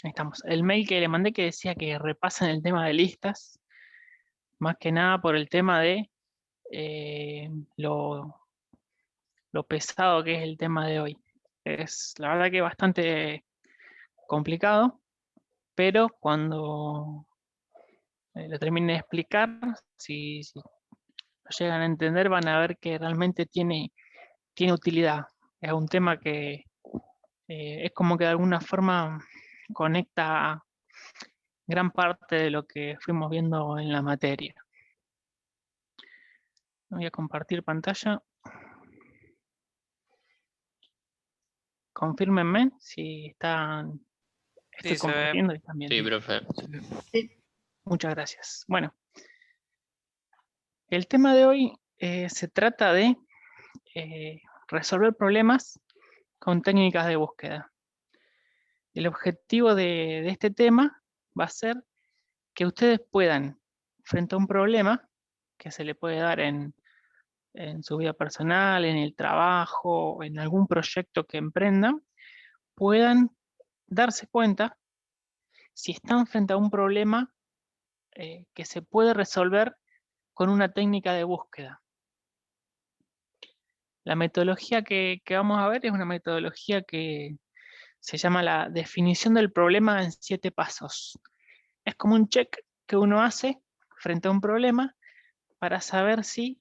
Ahí estamos. El mail que le mandé que decía que repasen el tema de listas, más que nada por el tema de eh, lo, lo pesado que es el tema de hoy. Es la verdad que bastante complicado, pero cuando lo termine de explicar, si lo llegan a entender, van a ver que realmente tiene utilidad. Es un tema que es como que de alguna forma conecta gran parte de lo que fuimos viendo en la materia. Voy a compartir pantalla. Confírmenme si estoy Sí, se ve. compartiendo y también. Sí, profe. Sí. Muchas gracias. Bueno, el tema de hoy se trata de resolver problemas con técnicas de búsqueda. El objetivo de este tema va a ser que ustedes puedan, frente a un problema que se le puede dar en su vida personal, en el trabajo, en algún proyecto que emprendan, puedan darse cuenta si están frente a un problema que se puede resolver con una técnica de búsqueda. La metodología que vamos a ver es una metodología que se llama la definición del problema en 7 pasos. Es como un check que uno hace frente a un problema para saber si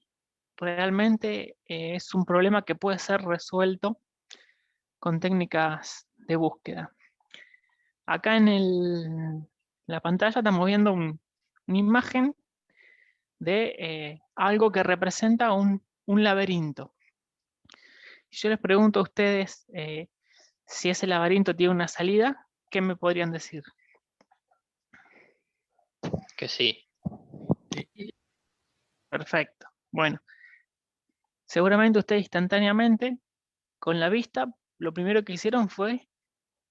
realmente es un problema que puede ser resuelto con técnicas de búsqueda. Acá en la pantalla estamos viendo una imagen de algo que representa un laberinto. Si yo les pregunto a ustedes si ese laberinto tiene una salida, ¿qué me podrían decir? Que sí. Perfecto. Bueno, seguramente ustedes instantáneamente, con la vista, lo primero que hicieron fue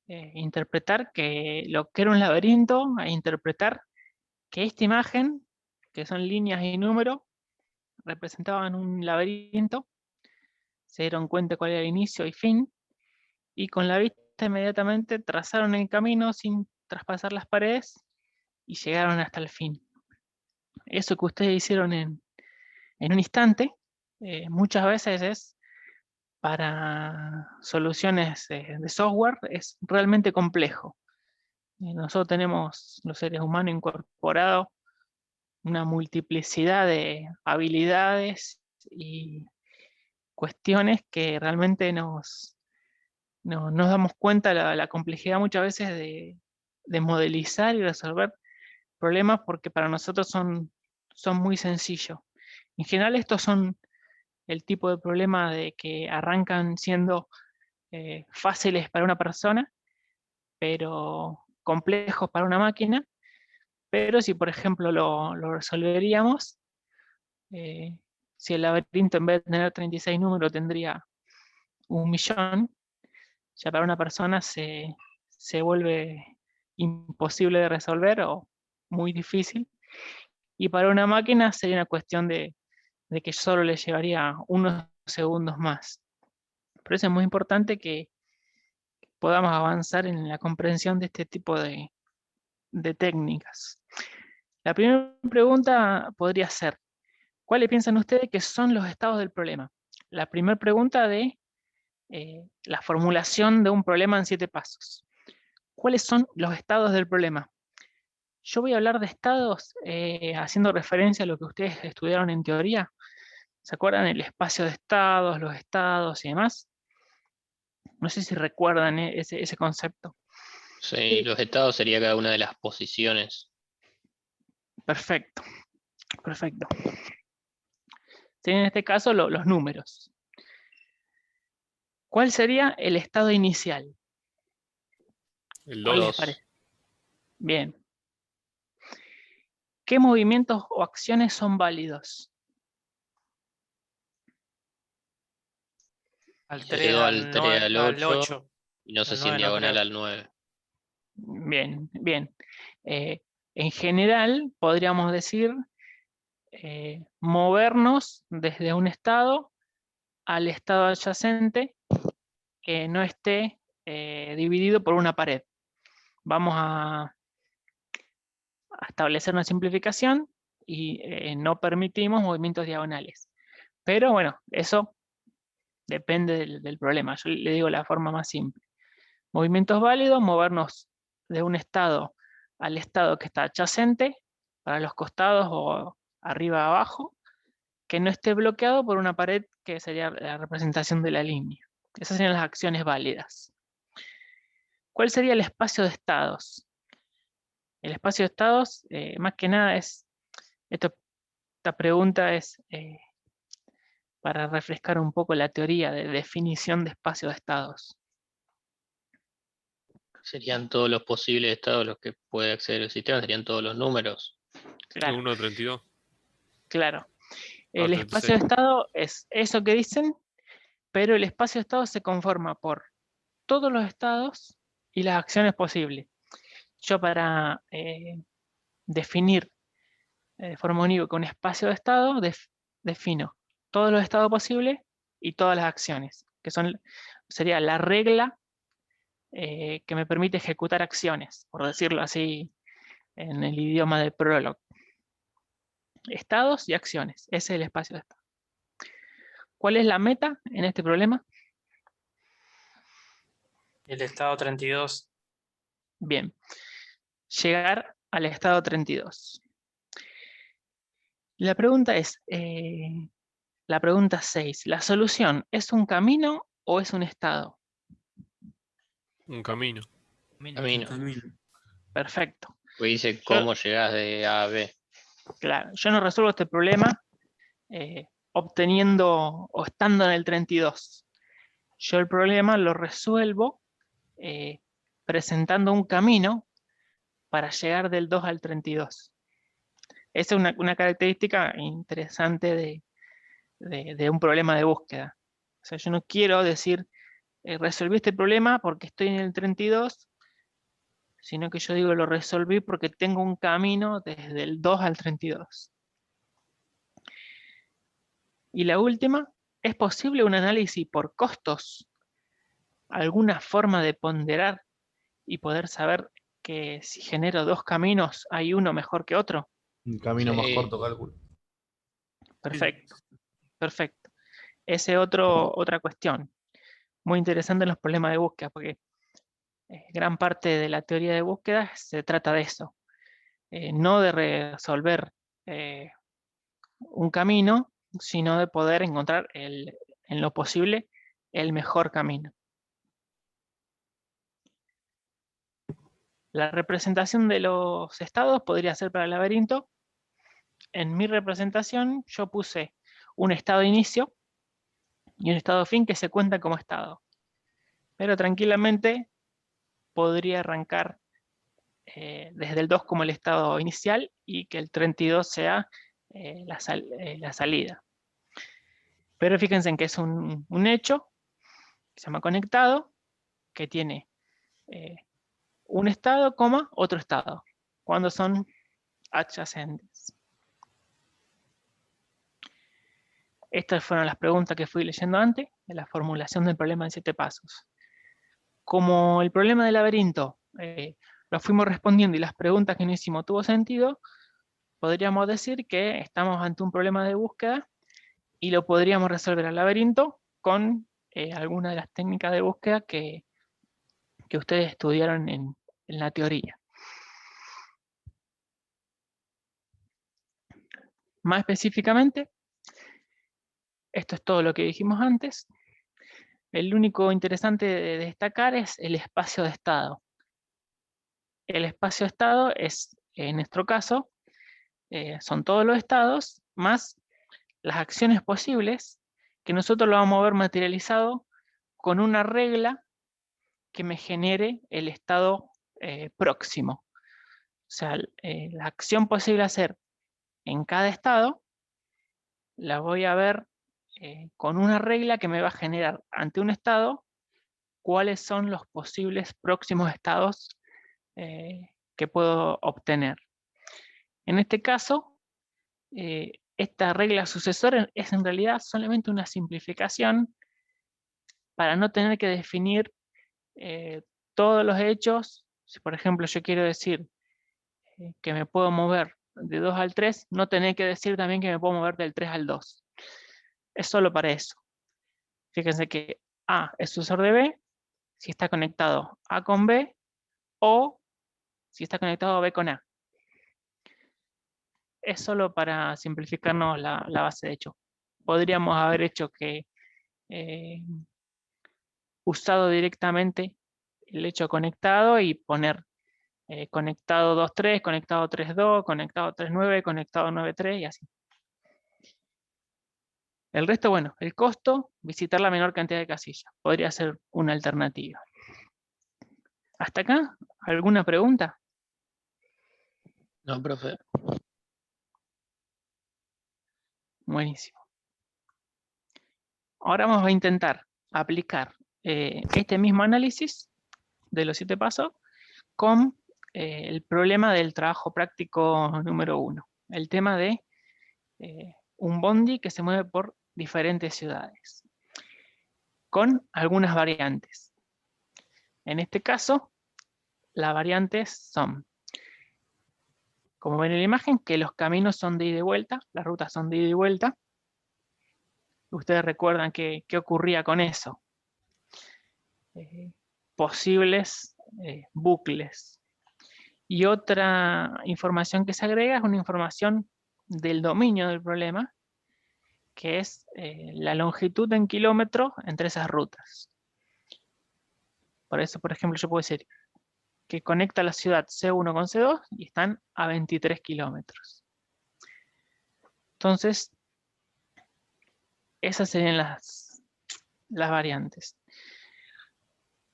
interpretar que lo que era un laberinto, e interpretar que esta imagen, que son líneas y números, representaban un laberinto, se dieron cuenta cuál era el inicio y fin, y con la vista inmediatamente trazaron el camino sin traspasar las paredes y llegaron hasta el fin. Eso que ustedes hicieron en un instante, muchas veces es para soluciones de software, es realmente complejo. Nosotros tenemos, los seres humanos, incorporado una multiplicidad de habilidades y cuestiones que realmente no nos damos cuenta la complejidad muchas veces de modelizar y resolver problemas porque para nosotros son muy sencillos. En general estos son el tipo de problema de que arrancan siendo fáciles para una persona, pero complejos para una máquina. Pero si por ejemplo lo resolveríamos, eh, si el laberinto en vez de tener 36 números tendría 1.000.000, ya para una persona se vuelve imposible de resolver o muy difícil. Y para una máquina sería una cuestión de que solo le llevaría unos segundos más. Por eso es muy importante que podamos avanzar en la comprensión de este tipo de técnicas. La primera pregunta podría ser, ¿cuáles piensan ustedes que son los estados del problema? La primera pregunta de la formulación de un problema en 7 pasos. ¿Cuáles son los estados del problema? Yo voy a hablar de estados haciendo referencia a lo que ustedes estudiaron en teoría. ¿Se acuerdan el espacio de estados, los estados y demás? No sé si recuerdan ese concepto. Sí, los estados sería cada una de las posiciones. Perfecto, perfecto. Tienen en este caso los números. ¿Cuál sería el estado inicial? El ¿Cuál les 2. parece? Bien. ¿Qué movimientos o acciones son válidos? Al Se 3, quedó al 3 al al 8 8. y no sé Al si en 9 no diagonal creo. al 9. Bien, bien. En general, podríamos decir movernos desde un estado al estado adyacente que no esté dividido por una pared. vamos a establecer una simplificación y no permitimos movimientos diagonales. Pero bueno, eso depende del problema. Yo le digo la forma más simple. Movimientos válidos, movernos de un estado al estado que está adyacente, para los costados o arriba abajo, que no esté bloqueado por una pared que sería la representación de la línea. Esas serían las acciones válidas. ¿Cuál sería el espacio de estados? El espacio de estados, más que nada, esta pregunta es para refrescar un poco la teoría de definición de espacio de estados. Serían todos los posibles estados a los que puede acceder el sistema, serían todos los números. De Claro, 1 a 32. claro. El 36. espacio de estado es eso que dicen, pero el espacio de estado se conforma por todos los estados y las acciones posibles. Yo para definir de forma unívoca un espacio de estado, defino todos los estados posibles y todas las acciones, que sería la regla que me permite ejecutar acciones, por decirlo así en el idioma de Prolog. Estados y acciones, ese es el espacio de estado. ¿Cuál es la meta en este problema? El estado 32. Bien, llegar al estado 32. La pregunta es, la pregunta 6, ¿la solución es un camino o es un estado? Un camino. Camino. Perfecto. Pues dice Yo- cómo llegás de A a B. Claro, yo no resuelvo este problema obteniendo o estando en el 32. Yo el problema lo resuelvo presentando un camino para llegar del 2 al 32. Esa es una característica interesante de un problema de búsqueda. O sea, yo no quiero decir, resolví este problema porque estoy en el 32, sino que yo digo, lo resolví porque tengo un camino desde el 2 al 32. Y la última, ¿es posible un análisis por costos? ¿Alguna forma de ponderar y poder saber que si genero dos caminos, hay uno mejor que otro? Un camino más Sí. corto, cálculo. Perfecto, perfecto. Esa es otra cuestión. Muy interesante en los problemas de búsqueda, porque gran parte de la teoría de búsqueda se trata de eso. No de resolver un camino, sino de poder encontrar en lo posible el mejor camino. La representación de los estados podría ser para el laberinto. En mi representación yo puse un estado de inicio y un estado fin que se cuentan como estado. Pero tranquilamente podría arrancar desde el 2 como el estado inicial y que el 32 sea la salida. Pero fíjense en que es un hecho que se llama conectado, que tiene un estado, otro estado, cuando son adyacentes. Estas fueron las preguntas que fui leyendo antes, de la formulación del problema en 7 pasos. Como el problema del laberinto lo fuimos respondiendo y las preguntas que no hicimos tuvo sentido, podríamos decir que estamos ante un problema de búsqueda y lo podríamos resolver al laberinto con alguna de las técnicas de búsqueda que ustedes estudiaron en la teoría. Más específicamente, esto es todo lo que dijimos antes. El único interesante de destacar es el espacio de estado. El espacio de estado es, en nuestro caso, son todos los estados más las acciones posibles que nosotros lo vamos a ver materializado con una regla que me genere el estado próximo. O sea, la acción posible a hacer en cada estado la voy a ver con una regla que me va a generar ante un estado cuáles son los posibles próximos estados que puedo obtener. En este caso, esta regla sucesora es en realidad solamente una simplificación para no tener que definir todos los hechos Si por ejemplo yo quiero decir que me puedo mover de 2 al 3, no tenés que decir también que me puedo mover del 3 al 2. Es solo para eso. Fíjense que A es sucesor de B si está conectado A con B, o si está conectado B con A. Es solo para simplificarnos la base de hecho. Podríamos haber hecho que usado directamente el hecho conectado y poner conectado 2.3, conectado 3.2, conectado 3.9, conectado 9.3 y así. El resto, bueno, el costo, visitar la menor cantidad de casillas. Podría ser una alternativa. ¿Hasta acá? ¿Alguna pregunta? No, profe. Buenísimo. Ahora vamos a intentar aplicar este mismo análisis de los 7 pasos con el problema del trabajo práctico número 1. El tema de un bondi que se mueve por diferentes ciudades, con algunas variantes. En este caso, las variantes son, como ven en la imagen, que los caminos son de ida y vuelta, las rutas son de ida y vuelta. Ustedes recuerdan qué ocurría con eso. Posibles bucles. Y otra información que se agrega es una información del dominio del problema, que es la longitud en kilómetros entre esas rutas. Por eso, por ejemplo, yo puedo decir que conecta la ciudad C1 con C2 y están a 23 kilómetros. Entonces, esas serían las variantes.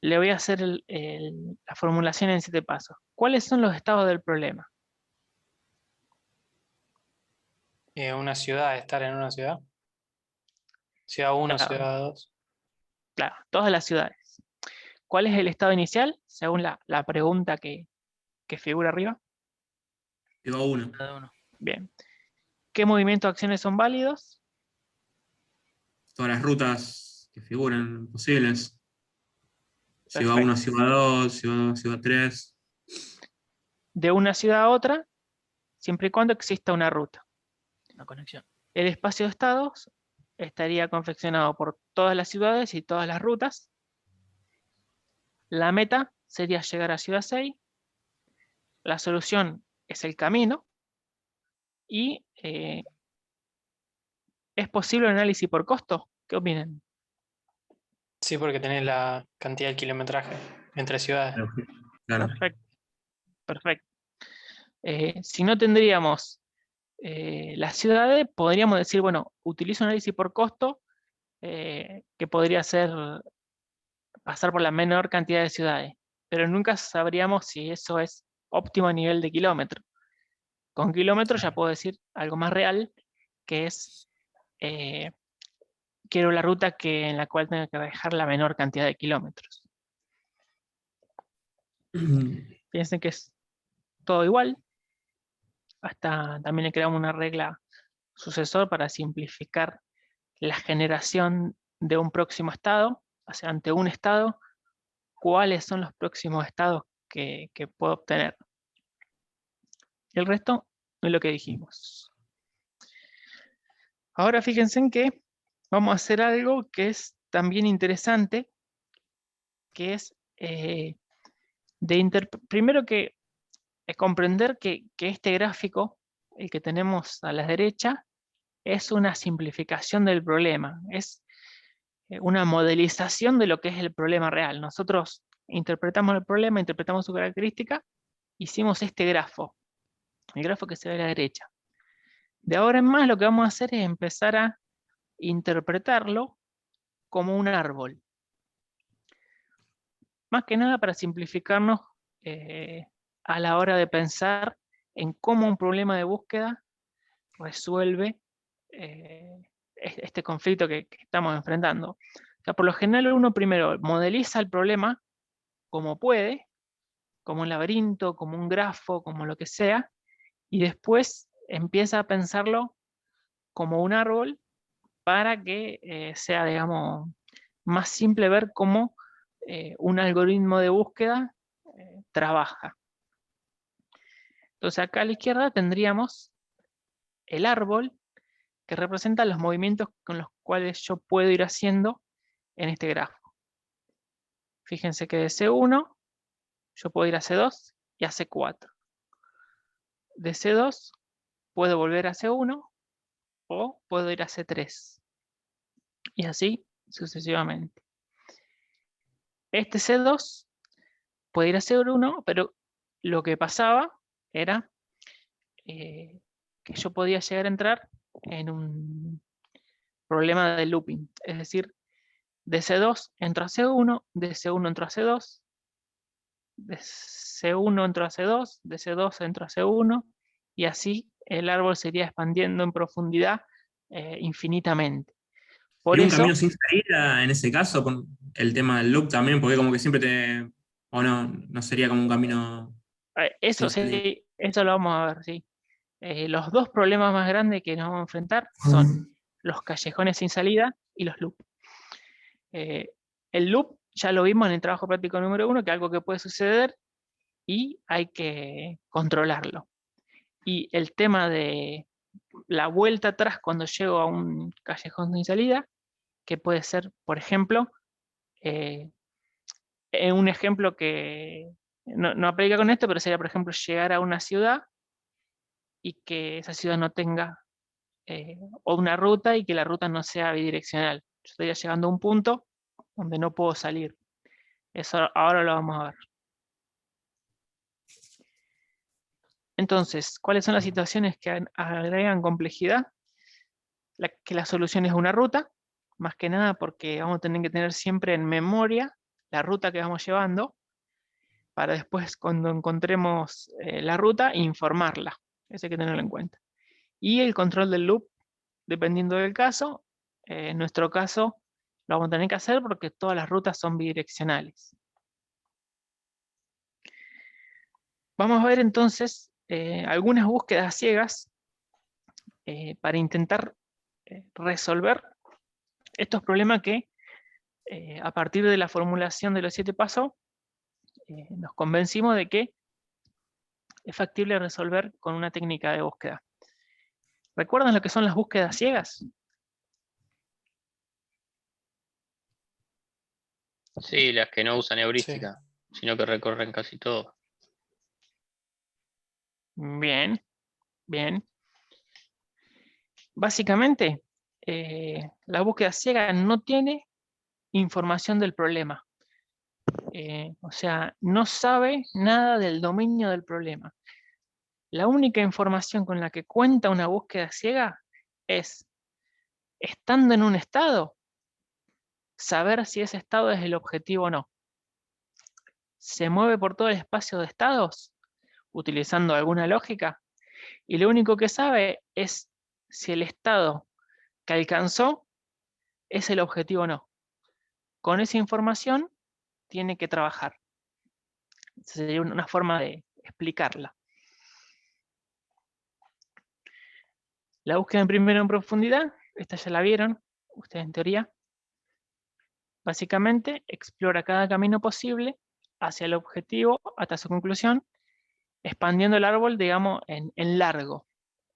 Le voy a hacer la formulación en 7 pasos. ¿Cuáles son los estados del problema? Una ciudad, estar en una ciudad. Ciudad 1, Claro. ciudad 2. Claro, todas las ciudades. ¿Cuál es el estado inicial? Según la pregunta que figura arriba. Ciudad 1. Cada uno. Bien. ¿Qué movimientos de acciones son válidos? Todas las rutas que figuran posibles. Ciudad Perfecto. 1, Ciudad 2, Ciudad 2, Ciudad 3. De una ciudad a otra, siempre y cuando exista una ruta. Una conexión. El espacio de estados estaría confeccionado por todas las ciudades y todas las rutas. La meta sería llegar a ciudad 6. La solución es el camino. Y ¿es posible el análisis por costo? ¿Qué opinan? Sí, porque tenés la cantidad de kilometraje entre ciudades. Claro. Perfecto. Perfecto. Si no tendríamos las ciudades, podríamos decir, bueno, utilizo un análisis por costo, que podría ser pasar por la menor cantidad de ciudades, pero nunca sabríamos si eso es óptimo a nivel de kilómetro. Con kilómetros ya puedo decir algo más real, que es, quiero la ruta en la cual tenga que dejar la menor cantidad de kilómetros. Piensen que es todo igual. Hasta también le creamos una regla sucesor para simplificar la generación de un próximo estado. O sea, ante un estado, ¿cuáles son los próximos estados que puedo obtener? El resto es lo que dijimos. Ahora fíjense en que vamos a hacer algo que es también interesante, que es primero que comprender que este gráfico, el que tenemos a la derecha, es una simplificación del problema, es una modelización de lo que es el problema real. Nosotros interpretamos el problema, interpretamos su característica, hicimos este grafo, el grafo que se ve a la derecha. De ahora en más lo que vamos a hacer es empezar a interpretarlo como un árbol. Más que nada para simplificarnos a la hora de pensar en cómo un problema de búsqueda resuelve este conflicto que estamos enfrentando. O sea, por lo general uno primero modeliza el problema como puede, como un laberinto, como un grafo, como lo que sea, y después empieza a pensarlo como un árbol para que sea, digamos, más simple ver cómo un algoritmo de búsqueda trabaja. Entonces acá a la izquierda tendríamos el árbol que representa los movimientos con los cuales yo puedo ir haciendo en este grafo. Fíjense que de C1 yo puedo ir a C2 y a C4. De C2 puedo volver a C1 o puedo ir a C3. Y así sucesivamente. Este C2 puede ir a C1, pero lo que pasaba era que yo podía llegar a entrar en un problema de looping. Es decir, de C2 entro a C1, de C1 entro a C2, de C1 entro a C2, de C2 entro a C1, y así el árbol se iría expandiendo en profundidad infinitamente. Por ¿Y un eso, camino sin salida en ese caso? Con el tema del loop también, porque como que siempre te... O no sería como un camino eso sin salida. sí, eso lo vamos a ver, sí. Los dos problemas más grandes que nos vamos a enfrentar son los callejones sin salida y los loops. El loop ya lo vimos en el trabajo práctico número 1, que es algo que puede suceder y hay que controlarlo. Y el tema de la vuelta atrás cuando llego a un callejón sin salida, que puede ser, por ejemplo, un ejemplo que no aplica con esto, pero sería, por ejemplo, llegar a una ciudad y que esa ciudad no tenga o una ruta y que la ruta no sea bidireccional. Yo estaría llegando a un punto donde no puedo salir. Eso ahora lo vamos a ver. Entonces, ¿cuáles son las situaciones que agregan complejidad? Que la solución es una ruta, más que nada porque vamos a tener que tener siempre en memoria la ruta que vamos llevando, para después cuando encontremos la ruta, informarla. Eso hay que tenerlo en cuenta. Y el control del loop, dependiendo del caso, en nuestro caso lo vamos a tener que hacer porque todas las rutas son bidireccionales. Vamos a ver entonces algunas búsquedas ciegas para intentar resolver estos problemas que a partir de la formulación de los 7 pasos nos convencimos de que es factible resolver con una técnica de búsqueda. ¿Recuerdan lo que son las búsquedas ciegas? Sí, las que no usan heurística, sino que recorren casi todo. Bien, bien. Básicamente, la búsqueda ciega no tiene información del problema. O sea, no sabe nada del dominio del problema. La única información con la que cuenta una búsqueda ciega es, estando en un estado, saber si ese estado es el objetivo o no. Se mueve por todo el espacio de estados, utilizando alguna lógica, y lo único que sabe es si el estado que alcanzó es el objetivo o no. Con esa información tiene que trabajar. Esa sería una forma de explicarla. La búsqueda en primero en profundidad, esta ya la vieron, ustedes en teoría. Básicamente, explora cada camino posible hacia el objetivo, hasta su conclusión, expandiendo el árbol, digamos, en largo.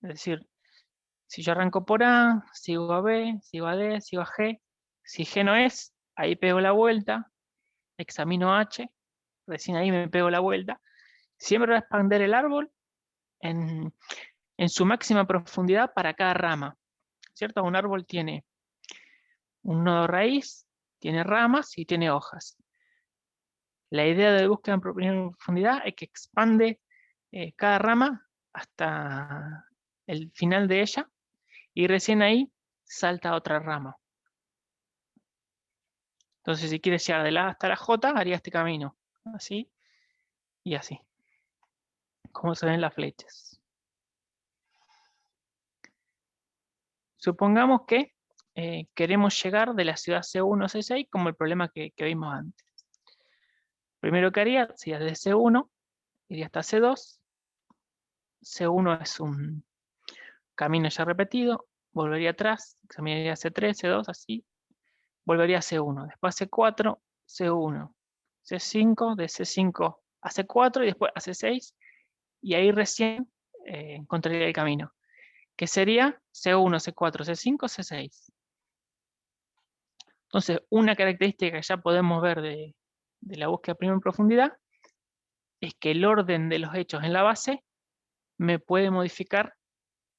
Es decir, si yo arranco por A, sigo a B, sigo a D, sigo a G. Si G no es, ahí pego la vuelta, examino H, recién ahí me pego la vuelta. Siempre va a expandir el árbol en su máxima profundidad para cada rama. ¿Cierto? Un árbol tiene un nodo raíz, tiene ramas y tiene hojas. La idea de búsqueda en profundidad es que expande cada rama hasta el final de ella y recién ahí salta a otra rama. Entonces, si quieres llegar de la A hasta la J, haría este camino. Así y así. Como se ven las flechas. Supongamos que queremos llegar de la ciudad C1 a C6 como el problema que vimos antes. Primero que haría, sería desde C1, iría hasta C2. C1 es un camino ya repetido, volvería atrás, examinaría C3, C2, así, volvería a C1, después C4, C1, C5, de C5 a C4 y después a C6, y ahí recién encontraría el camino, que sería C1, C4, C5, C6. Entonces, una característica que ya podemos ver de la búsqueda primero en profundidad es que el orden de los hechos en la base me puede modificar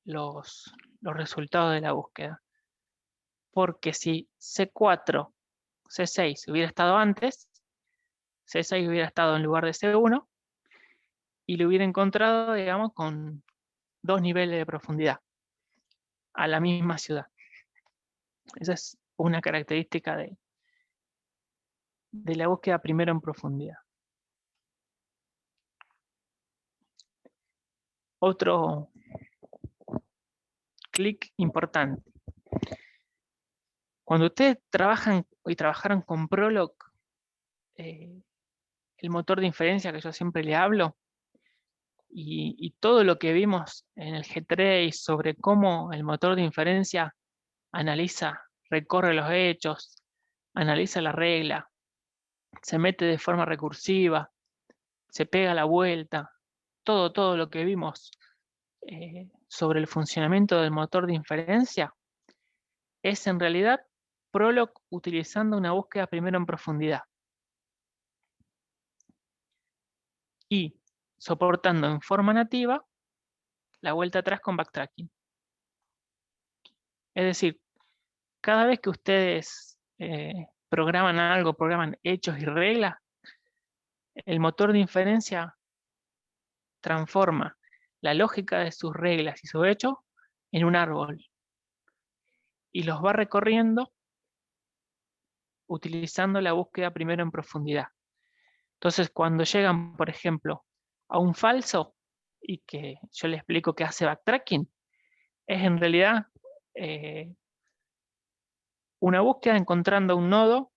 los resultados de la búsqueda. Porque si C4, C6 hubiera estado antes, C6 hubiera estado en lugar de C1 y lo hubiera encontrado, digamos, con 2 niveles de profundidad a la misma ciudad. Esa es una característica de la búsqueda primero en profundidad. Otro clic importante. Cuando ustedes trabajan y trabajaron con Prolog, el motor de inferencia que yo siempre le hablo, y todo lo que vimos en el G3 sobre cómo el motor de inferencia analiza, recorre los hechos, analiza la regla, se mete de forma recursiva, se pega la vuelta, todo lo que vimos sobre el funcionamiento del motor de inferencia es en realidad Prolog utilizando una búsqueda primero en profundidad y soportando en forma nativa la vuelta atrás con backtracking. Es decir, cada vez que ustedes programan algo, programan hechos y reglas, el motor de inferencia transforma la lógica de sus reglas y sus hechos en un árbol y los va recorriendo utilizando la búsqueda primero en profundidad. Entonces, cuando llegan, por ejemplo, a un falso y que yo les explico que hace backtracking, es en realidad una búsqueda encontrando un nodo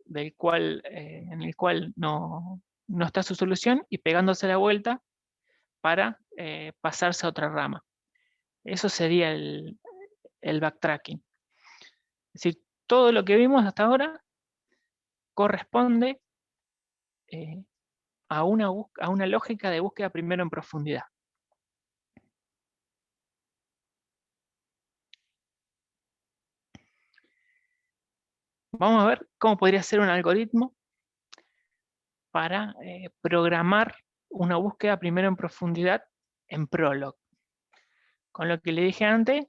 en el cual no está su solución y pegándose la vuelta para pasarse a otra rama. Eso sería el backtracking. Es decir, todo lo que vimos hasta ahora corresponde a una lógica de búsqueda primero en profundidad. Vamos a ver cómo podría ser un algoritmo para programar una búsqueda primero en profundidad en Prolog. Con lo que le dije antes,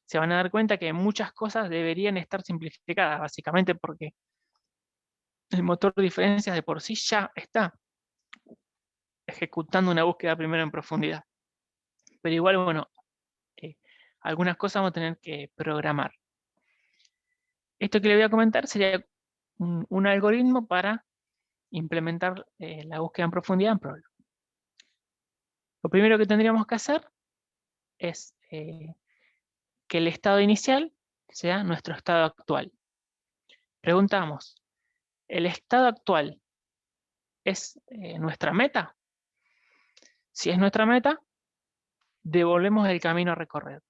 se van a dar cuenta que muchas cosas deberían estar simplificadas, básicamente porque el motor de diferencias de por sí ya está ejecutando una búsqueda primero en profundidad. Pero igual, bueno, algunas cosas vamos a tener que programar. Esto que le voy a comentar sería un algoritmo para implementar la búsqueda en profundidad en Prolog. Lo primero que tendríamos que hacer es que el estado inicial sea nuestro estado actual. Preguntamos, ¿el estado actual es nuestra meta? Si es nuestra meta, devolvemos el camino a recorrer.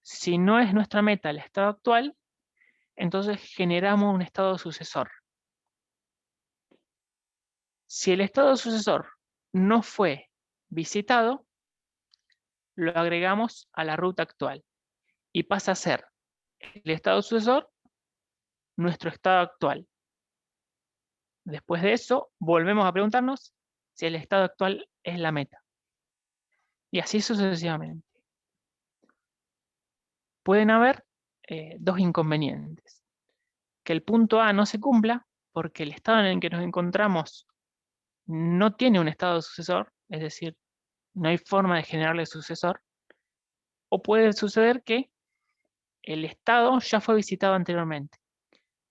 Si no es nuestra meta el estado actual, entonces generamos un estado sucesor. Si el estado sucesor no fue visitado, lo agregamos a la ruta actual y pasa a ser el estado sucesor nuestro estado actual. Después de eso, volvemos a preguntarnos si el estado actual es la meta. Y así sucesivamente. Pueden haber dos inconvenientes. Que el punto A no se cumpla porque el estado en el que nos encontramos no tiene un estado sucesor, es decir, no hay forma de generarle sucesor. O puede suceder que el estado ya fue visitado anteriormente.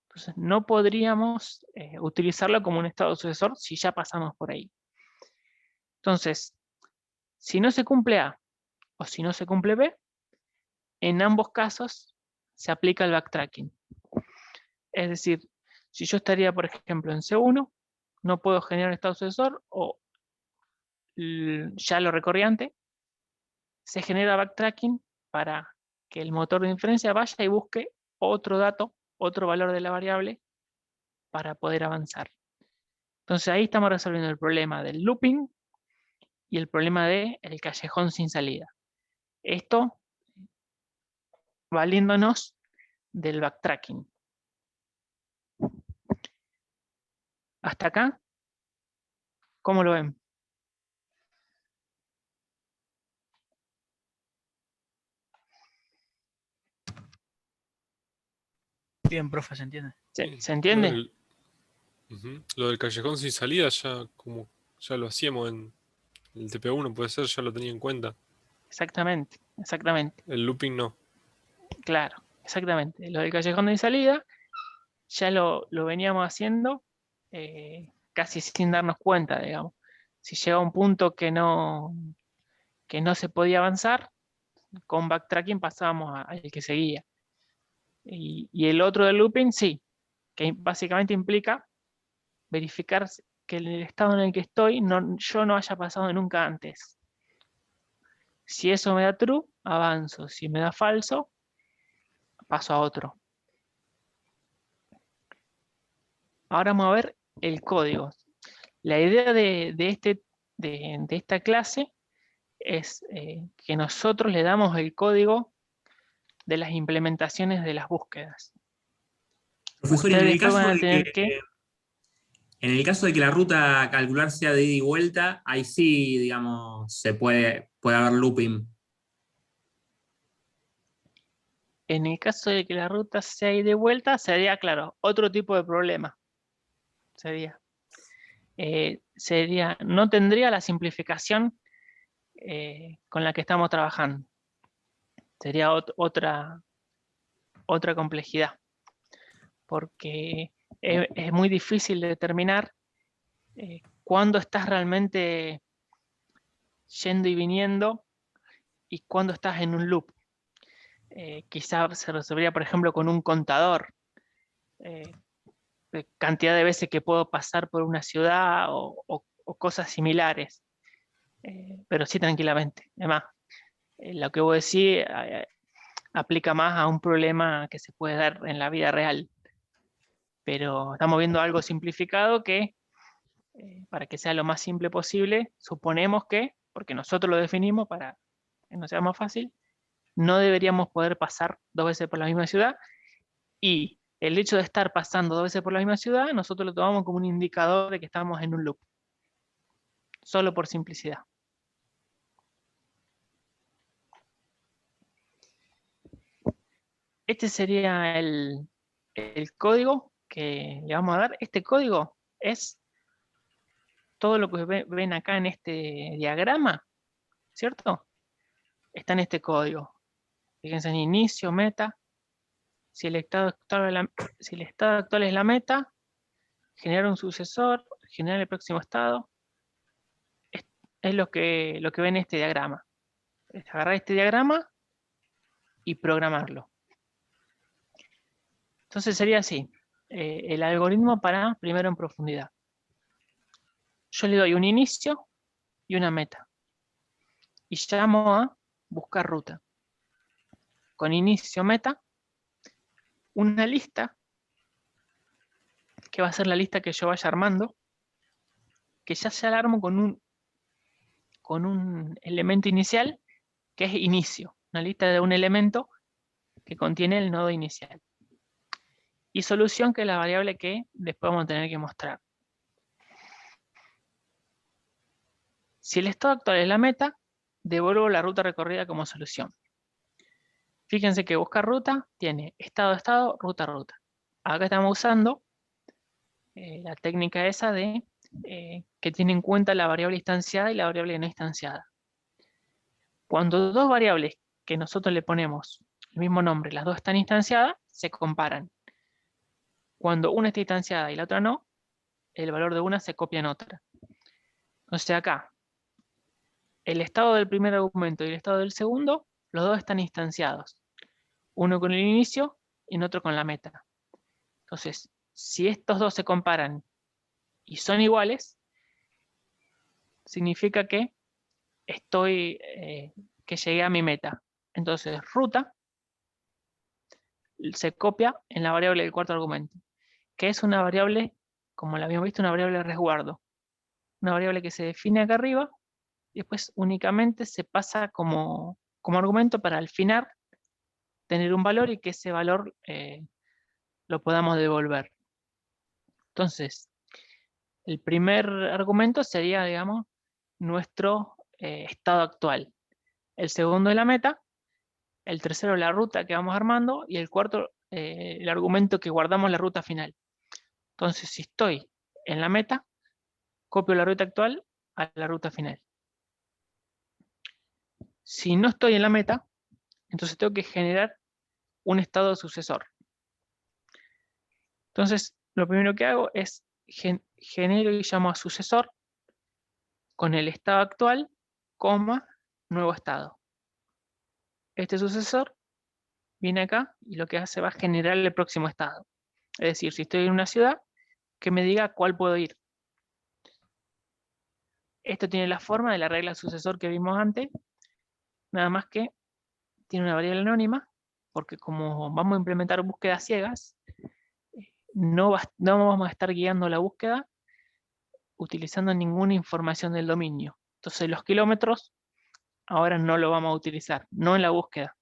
Entonces no podríamos utilizarlo como un estado sucesor si ya pasamos por ahí. Entonces, si no se cumple A o si no se cumple B, en ambos casos se aplica el backtracking. Es decir, si yo estaría, por ejemplo, en C1, no puedo generar un estado sucesor o ya lo recorrí antes, se genera backtracking para que el motor de inferencia vaya y busque otro dato, otro valor de la variable para poder avanzar. Entonces ahí estamos resolviendo el problema del looping y el problema del callejón sin salida. Esto valiéndonos del backtracking. Hasta acá, ¿cómo lo ven? Bien, profe, ¿se entiende? Bien. ¿Se entiende? Lo del callejón sin salida ya lo hacíamos en el TP1, puede ser, ya lo tenía en cuenta. Exactamente, exactamente. El looping no. Claro, exactamente. Lo del callejón de salida ya lo veníamos haciendo casi sin darnos cuenta, digamos. Si llega un punto que no se podía avanzar, con backtracking pasábamos al que seguía. Y el otro del looping, sí, que básicamente implica verificar que en el estado en el que estoy yo no haya pasado nunca antes. Si eso me da true, avanzo. Si me da falso, paso a otro. Ahora vamos a ver el código. La idea de esta clase es que nosotros le damos el código de las implementaciones de las búsquedas. Profesor, y Ustedes después van a tener que... en el caso de que la ruta a calcular sea de ida y vuelta, ahí sí, digamos, puede haber looping. En el caso de que la ruta sea ida y de vuelta, sería, claro, otro tipo de problema. No tendría la simplificación con la que estamos trabajando. Sería otra complejidad. Porque es muy difícil determinar cuándo estás realmente yendo y viniendo y cuándo estás en un loop. Quizás se resolvería, por ejemplo, con un contador. Cantidad de veces que puedo pasar por una ciudad o cosas similares. Pero sí tranquilamente. Además, lo que voy a decir aplica más a un problema que se puede dar en la vida real. Pero estamos viendo algo simplificado que, para que sea lo más simple posible, suponemos que, porque nosotros lo definimos para que no sea más fácil, no deberíamos poder pasar 2 veces por la misma ciudad, y el hecho de estar pasando 2 veces por la misma ciudad, nosotros lo tomamos como un indicador de que estamos en un loop, solo por simplicidad. Este sería el código que le vamos a dar. Este código es todo lo que ven acá en este diagrama, ¿cierto? Está en este código. Fíjense en inicio, meta. Si el estado actual es la meta, generar un sucesor, generar el próximo estado. Es lo que ven en este diagrama. Es agarrar este diagrama y programarlo. Entonces sería así. El algoritmo para primero en profundidad. Yo le doy un inicio y una meta. Y llamo a buscar ruta. Con inicio, meta, una lista, que va a ser la lista que yo vaya armando, que ya se la armo con un elemento inicial, que es inicio. Una lista de un elemento que contiene el nodo inicial. Y solución, que es la variable que después vamos a tener que mostrar. Si el estado actual es la meta, devuelvo la ruta recorrida como solución. Fíjense que buscar ruta tiene estado, estado, ruta, ruta. Acá estamos usando la técnica esa de que tiene en cuenta la variable instanciada y la variable no instanciada. Cuando dos variables que nosotros le ponemos el mismo nombre, las dos están instanciadas, se comparan. Cuando una está instanciada y la otra no, el valor de una se copia en otra. Entonces acá, el estado del primer argumento y el estado del segundo, los dos están instanciados. Uno con el inicio y otro con la meta. Entonces, si estos dos se comparan y son iguales, significa que que llegué a mi meta. Entonces, ruta se copia en la variable del cuarto argumento, que es una variable como la habíamos visto, una variable de resguardo. Una variable que se define acá arriba y después únicamente se pasa como argumento para al final tener un valor y que ese valor lo podamos devolver. Entonces, el primer argumento sería, digamos, nuestro estado actual. El segundo es la meta, el tercero la ruta que vamos armando y el cuarto el argumento que guardamos la ruta final. Entonces, si estoy en la meta, copio la ruta actual a la ruta final. Si no estoy en la meta, entonces tengo que generar un estado sucesor. Entonces, lo primero que hago es genero y llamo a sucesor con el estado actual, coma, nuevo estado. Este sucesor viene acá y lo que hace va a generar el próximo estado. Es decir, si estoy en una ciudad, que me diga a cuál puedo ir. Esto tiene la forma de la regla sucesor que vimos antes, nada más que tiene una variable anónima, porque como vamos a implementar búsquedas ciegas, no vamos a estar guiando la búsqueda utilizando ninguna información del dominio. Entonces los kilómetros ahora no lo vamos a utilizar, no en la búsqueda.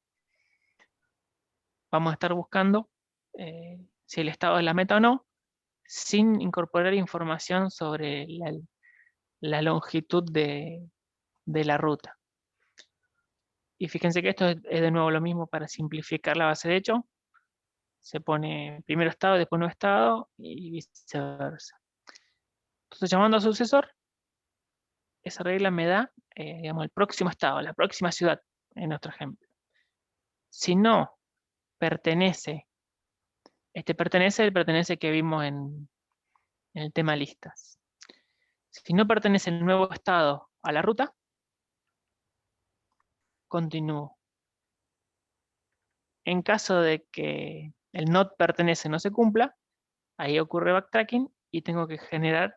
Vamos a estar buscando si el estado es la meta o no, sin incorporar información sobre la longitud de la ruta. Y fíjense que esto es de nuevo lo mismo para simplificar la base de hecho. Se pone primero estado, después nuevo estado y viceversa. Entonces llamando a sucesor, esa regla me da digamos, el próximo estado, la próxima ciudad, en nuestro ejemplo. Si no pertenece, el pertenece que vimos en el tema listas. Si no pertenece el nuevo estado a la ruta, continúo. En caso de que el not pertenece no se cumpla, ahí ocurre backtracking y tengo que generar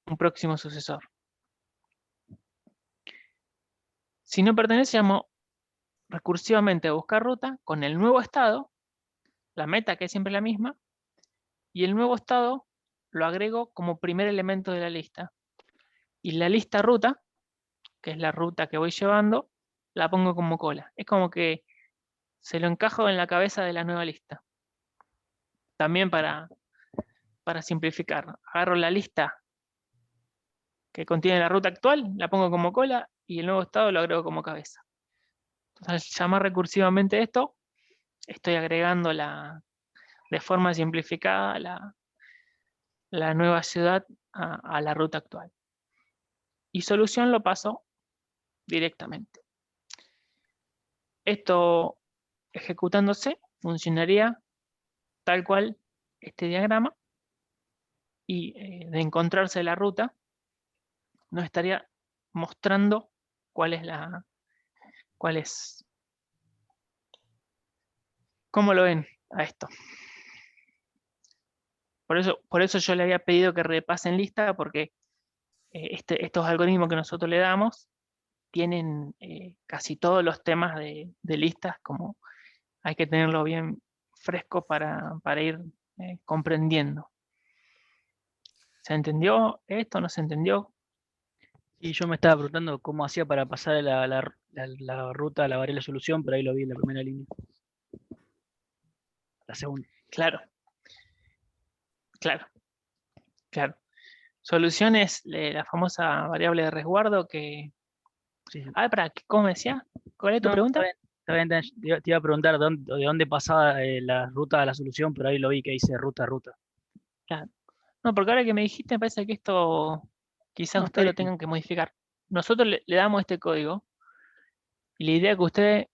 un próximo sucesor. Si no pertenece, llamo recursivamente a buscar ruta con el nuevo estado, la meta que es siempre la misma, y el nuevo estado lo agrego como primer elemento de la lista. Y la lista ruta, que es la ruta que voy llevando, la pongo como cola. Es como que se lo encajo en la cabeza de la nueva lista. También para simplificar, agarro la lista que contiene la ruta actual, la pongo como cola y el nuevo estado lo agrego como cabeza. Entonces, al llamar recursivamente esto, estoy agregando de forma simplificada la nueva ciudad a la ruta actual. Y solución lo paso directamente. Esto ejecutándose funcionaría tal cual este diagrama y de encontrarse la ruta nos estaría mostrando ¿cómo lo ven a esto? Por eso yo le había pedido que repasen lista, porque estos algoritmos que nosotros le damos tienen casi todos los temas de listas, como hay que tenerlo bien fresco para ir comprendiendo. ¿Se entendió esto? ¿No se entendió? Y yo me estaba preguntando cómo hacía para pasar la ruta a la variable solución, pero ahí lo vi en la primera línea. La segunda. Claro. Solución es la famosa variable de resguardo que... Sí, sí. ¿cómo me decía? ¿Cuál es tu pregunta? Está bien, te iba a preguntar de dónde pasaba la ruta a la solución, pero ahí lo vi que dice ruta. Claro. No, porque ahora que me dijiste, me parece que esto quizás No, ustedes lo está bien. tengan que modificar. Nosotros le damos este código y la idea es que ustedes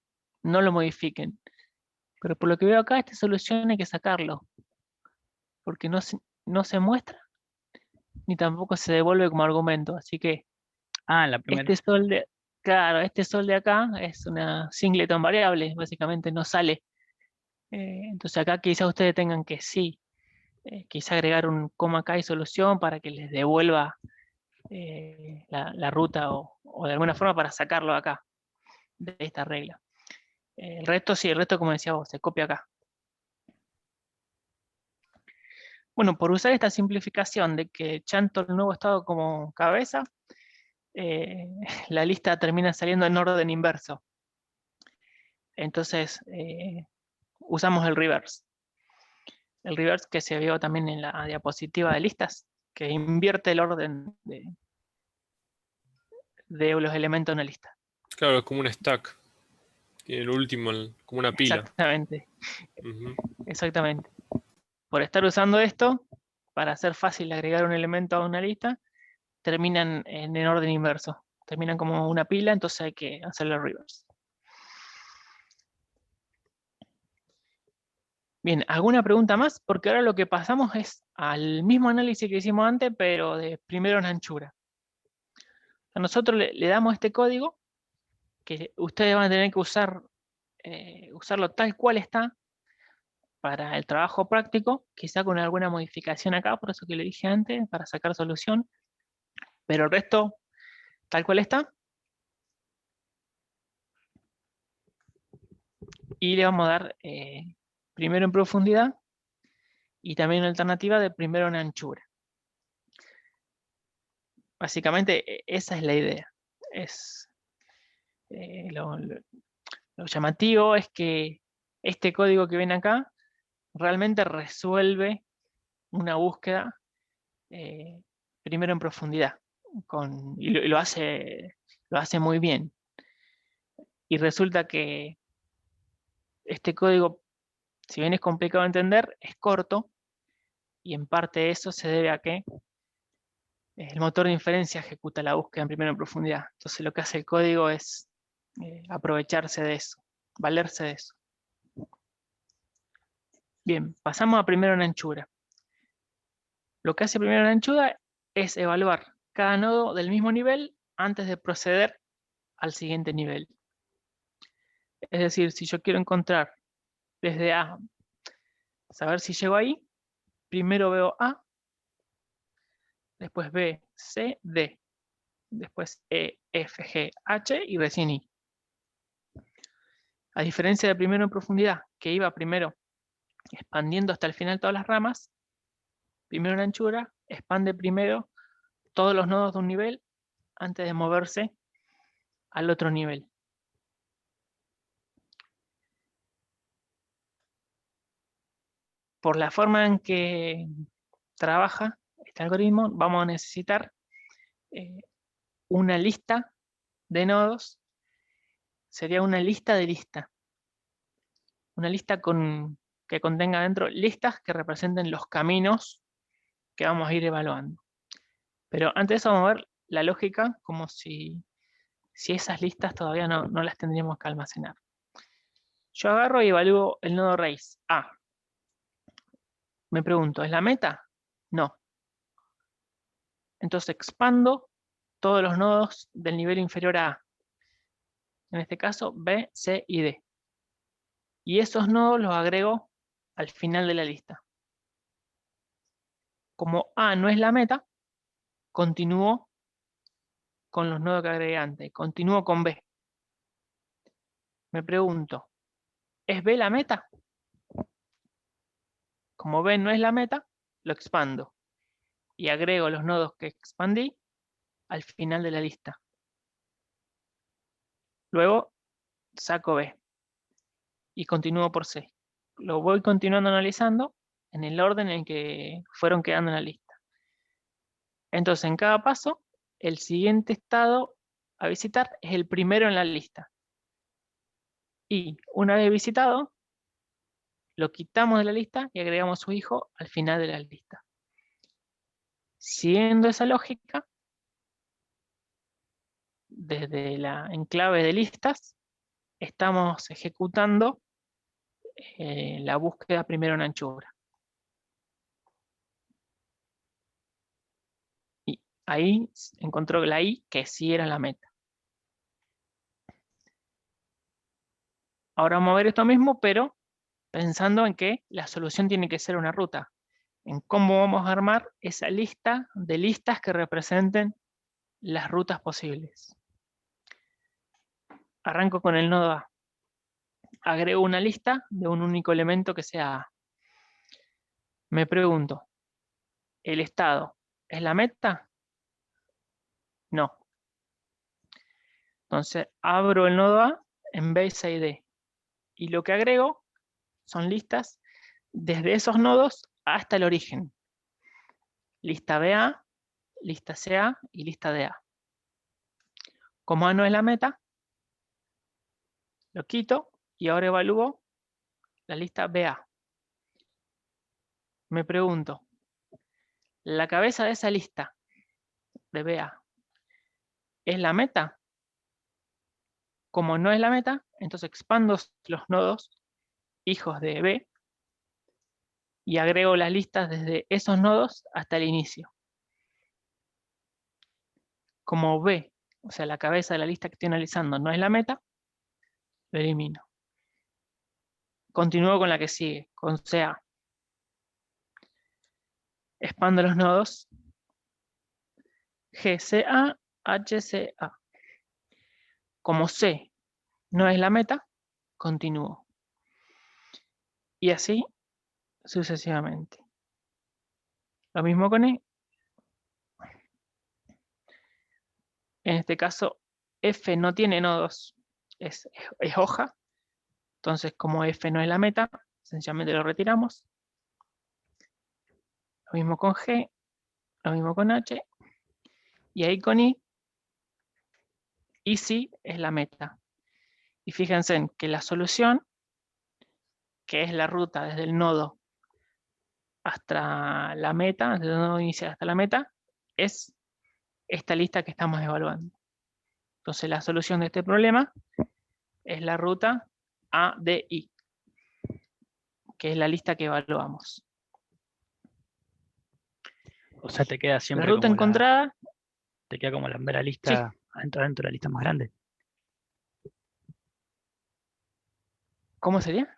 no lo modifiquen. Pero por lo que veo acá, esta solución hay que sacarlo. Porque no se muestra ni tampoco se devuelve como argumento. Así que La primera. este sol de acá es una singleton variable, básicamente no sale. Entonces acá quizás ustedes tengan que quizá agregar un coma acá y solución para que les devuelva la ruta o de alguna forma para sacarlo acá de esta regla. El resto como decía vos, se copia acá. Bueno, por usar esta simplificación de que chanto el nuevo estado como cabeza, la lista termina saliendo en orden inverso. Entonces, usamos el reverse. El reverse que se vio también en la diapositiva de listas, que invierte el orden de los elementos de una lista. Claro, es como un stack. Tiene el último, como una pila. Exactamente, Ujú. exactamente. Por estar usando esto, para hacer fácil agregar un elemento a una lista, terminan en el orden inverso. Terminan como una pila, entonces hay que hacerle reverse. Bien, ¿alguna pregunta más? Porque ahora lo que pasamos es al mismo análisis que hicimos antes, pero de primero en anchura. A nosotros le damos este código, que ustedes van a tener que usarlo tal cual está para el trabajo práctico, quizá con alguna modificación acá, por eso que le dije antes, para sacar solución, pero el resto tal cual está. Y le vamos a dar primero en profundidad y también una alternativa de primero en anchura. Básicamente esa es la idea. Lo llamativo es que este código que ven acá realmente resuelve una búsqueda primero en profundidad y lo hace muy bien. Y resulta que este código, si bien es complicado de entender, es corto, y en parte eso se debe a que el motor de inferencia ejecuta la búsqueda en primero en profundidad. Entonces lo que hace el código es aprovecharse de eso, valerse de eso. Bien, pasamos a primero en anchura. Lo que hace primero en anchura es evaluar cada nodo del mismo nivel antes de proceder al siguiente nivel. Es decir, si yo quiero encontrar desde A, saber si llego ahí, primero veo A, después B, C, D, después E, F, G, H y recién I. A diferencia de primero en profundidad, que iba primero expandiendo hasta el final todas las ramas, primero en anchura expande primero todos los nodos de un nivel antes de moverse al otro nivel. Por la forma en que trabaja este algoritmo, vamos a necesitar una lista de nodos. Sería una lista de lista. Una lista que contenga dentro listas que representen los caminos que vamos a ir evaluando. Pero antes de eso vamos a ver la lógica, como si esas listas todavía no las tendríamos que almacenar. Yo agarro y evalúo el nodo raíz A. Me pregunto, ¿es la meta? No. Entonces expando todos los nodos del nivel inferior a A. En este caso, B, C y D. Y esos nodos los agrego al final de la lista. Como A no es la meta, continúo con los nodos que agregué antes. Continúo con B. Me pregunto, ¿es B la meta? Como B no es la meta, lo expando. Y agrego los nodos que expandí al final de la lista. Luego saco B. Y continúo por C. Lo voy continuando analizando en el orden en que fueron quedando en la lista. Entonces, en cada paso, el siguiente estado a visitar es el primero en la lista. Y una vez visitado, lo quitamos de la lista y agregamos su hijo al final de la lista. Siguiendo esa lógica, desde la enclave de listas, estamos ejecutando la búsqueda primero en anchura. Y ahí encontró la I, que sí era la meta. Ahora vamos a ver esto mismo, pero pensando en que la solución tiene que ser una ruta. En cómo vamos a armar esa lista de listas que representen las rutas posibles. Arranco con el nodo A. Agrego una lista de un único elemento que sea A. Me pregunto, ¿El estado es la meta? No. Entonces abro el nodo A en Base ID y lo que agrego son listas desde esos nodos hasta el origen. Lista BA, lista CA y lista DA. Como A no es la meta, lo quito y ahora evalúo la lista BA. Me pregunto, ¿la cabeza de esa lista de BA es la meta? Como no es la meta, entonces expando los nodos hijos de B y agrego las listas desde esos nodos hasta el inicio. Como B, o sea, la cabeza de la lista que estoy analizando no es la meta, lo elimino. Continúo con la que sigue, con CA. Expando los nodos GCA, HCA. Como C no es la meta, continúo. Y así sucesivamente. Lo mismo con E. En este caso, F no tiene nodos, es hoja. Entonces, como F no es la meta, sencillamente lo retiramos. Lo mismo con G, lo mismo con H. Y ahí con I sí es la meta. Y fíjense en que la solución, que es la ruta desde el nodo hasta la meta, desde el nodo inicial hasta la meta, es esta lista que estamos evaluando. Entonces la solución de este problema es la ruta ADI, que es la lista que evaluamos. O sea, te queda La siempre ruta como encontrada, te queda como la mera lista adentro de la lista más grande. ¿cómo sería?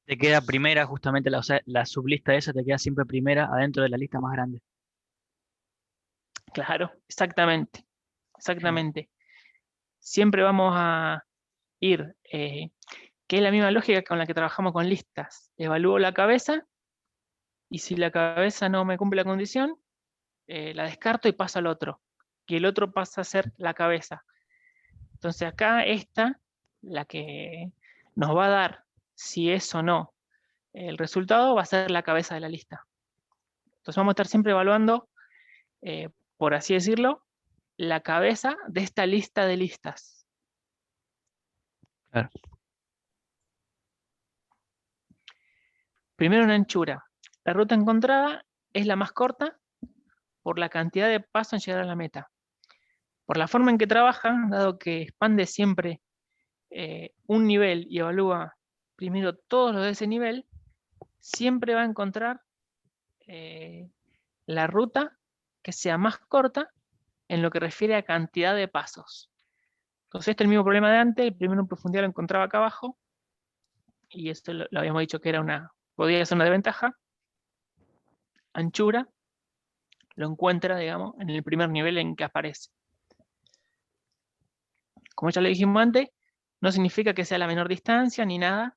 Te queda primera justamente, o sea, la sublista esa te queda siempre primera adentro de la lista más grande. Claro, exactamente. Exactamente. Siempre vamos a ir, que es la misma lógica con la que trabajamos con listas. Evalúo la cabeza y si la cabeza no me cumple la condición, la descarto y paso al otro. Y el otro pasa a ser la cabeza. Entonces acá esta, la que nos va a dar si es o no el resultado, va a ser la cabeza de la lista. Entonces vamos a estar siempre evaluando, por así decirlo, la cabeza de esta lista de listas. Claro. Primero una anchura. La ruta encontrada es la más corta por la cantidad de pasos en llegar a la meta. Por la forma en que trabaja, dado que expande siempre un nivel y evalúa primero todos los de ese nivel, siempre va a encontrar la ruta que sea más corta en lo que refiere a cantidad de pasos. Entonces este es el mismo problema de antes, el primero en profundidad lo encontraba acá abajo, y esto lo habíamos dicho que era podía ser una desventaja. Anchura lo encuentra, digamos, en el primer nivel en que aparece. Como ya le dijimos antes, no significa que sea la menor distancia ni nada,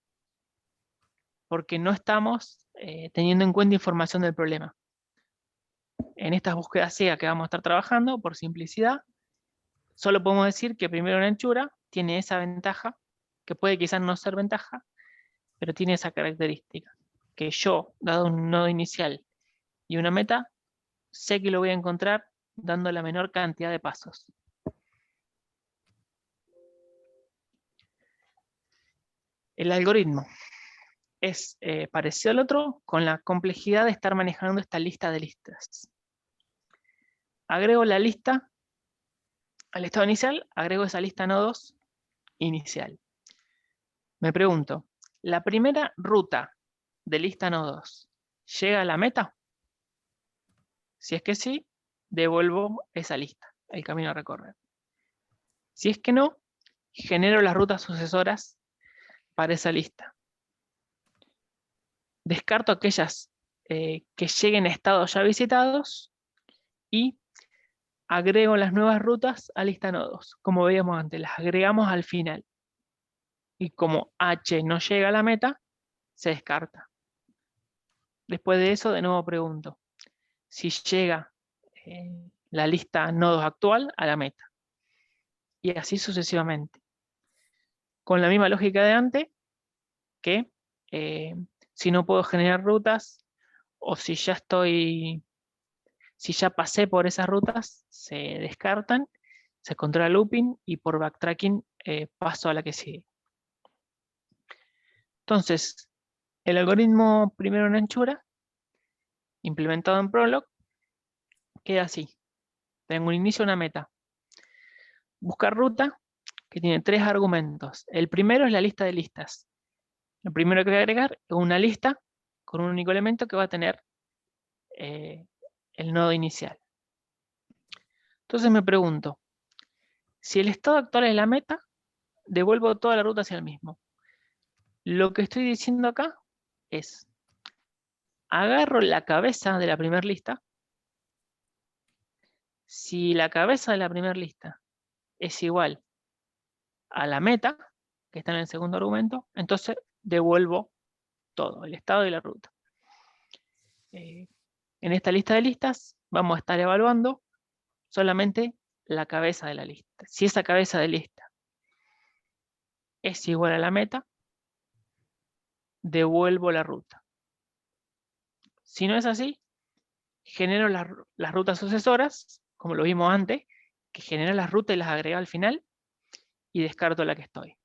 porque no estamos teniendo en cuenta información del problema. En estas búsquedas ciegas que vamos a estar trabajando, por simplicidad, solo podemos decir que primero una anchura tiene esa ventaja, que puede quizás no ser ventaja, pero tiene esa característica, que yo, dado un nodo inicial y una meta, sé que lo voy a encontrar dando la menor cantidad de pasos. El algoritmo es parecido al otro, con la complejidad de estar manejando esta lista de listas. Agrego la lista al estado inicial, agrego esa lista nodos inicial. Me pregunto, ¿la primera ruta de lista nodos llega a la meta? Si es que sí, devuelvo esa lista, el camino a recorrer. Si es que no, genero las rutas sucesoras para esa lista. Descarto aquellas que lleguen a estados ya visitados y agrego las nuevas rutas a lista nodos. Como veíamos antes, las agregamos al final. Y como H no llega a la meta, se descarta. Después de eso, de nuevo pregunto, si llega la lista nodos actual a la meta. Y así sucesivamente. Con la misma lógica de antes, que si no puedo generar rutas, o si ya pasé por esas rutas, se descartan, se controla looping y por backtracking paso a la que sigue. Entonces, el algoritmo primero en anchura, implementado en Prolog, queda así. Tengo un inicio y una meta. Buscar ruta, que tiene 3 argumentos. El primero es la lista de listas. Lo primero que voy a agregar es una lista con un único elemento que va a tener el nodo inicial. Entonces me pregunto, si el estado actual es la meta, devuelvo toda la ruta hacia el mismo. Lo que estoy diciendo acá es, agarro la cabeza de la primera lista. Si la cabeza de la primera lista es igual a la meta, que está en el segundo argumento, entonces devuelvo todo, el estado y la ruta. En esta lista de listas vamos a estar evaluando solamente la cabeza de la lista. Si esa cabeza de lista es igual a la meta, devuelvo la ruta. Si no es así, genero las rutas sucesoras, como lo vimos antes, que genera las rutas y las agrega al final, y descarto la que estoy.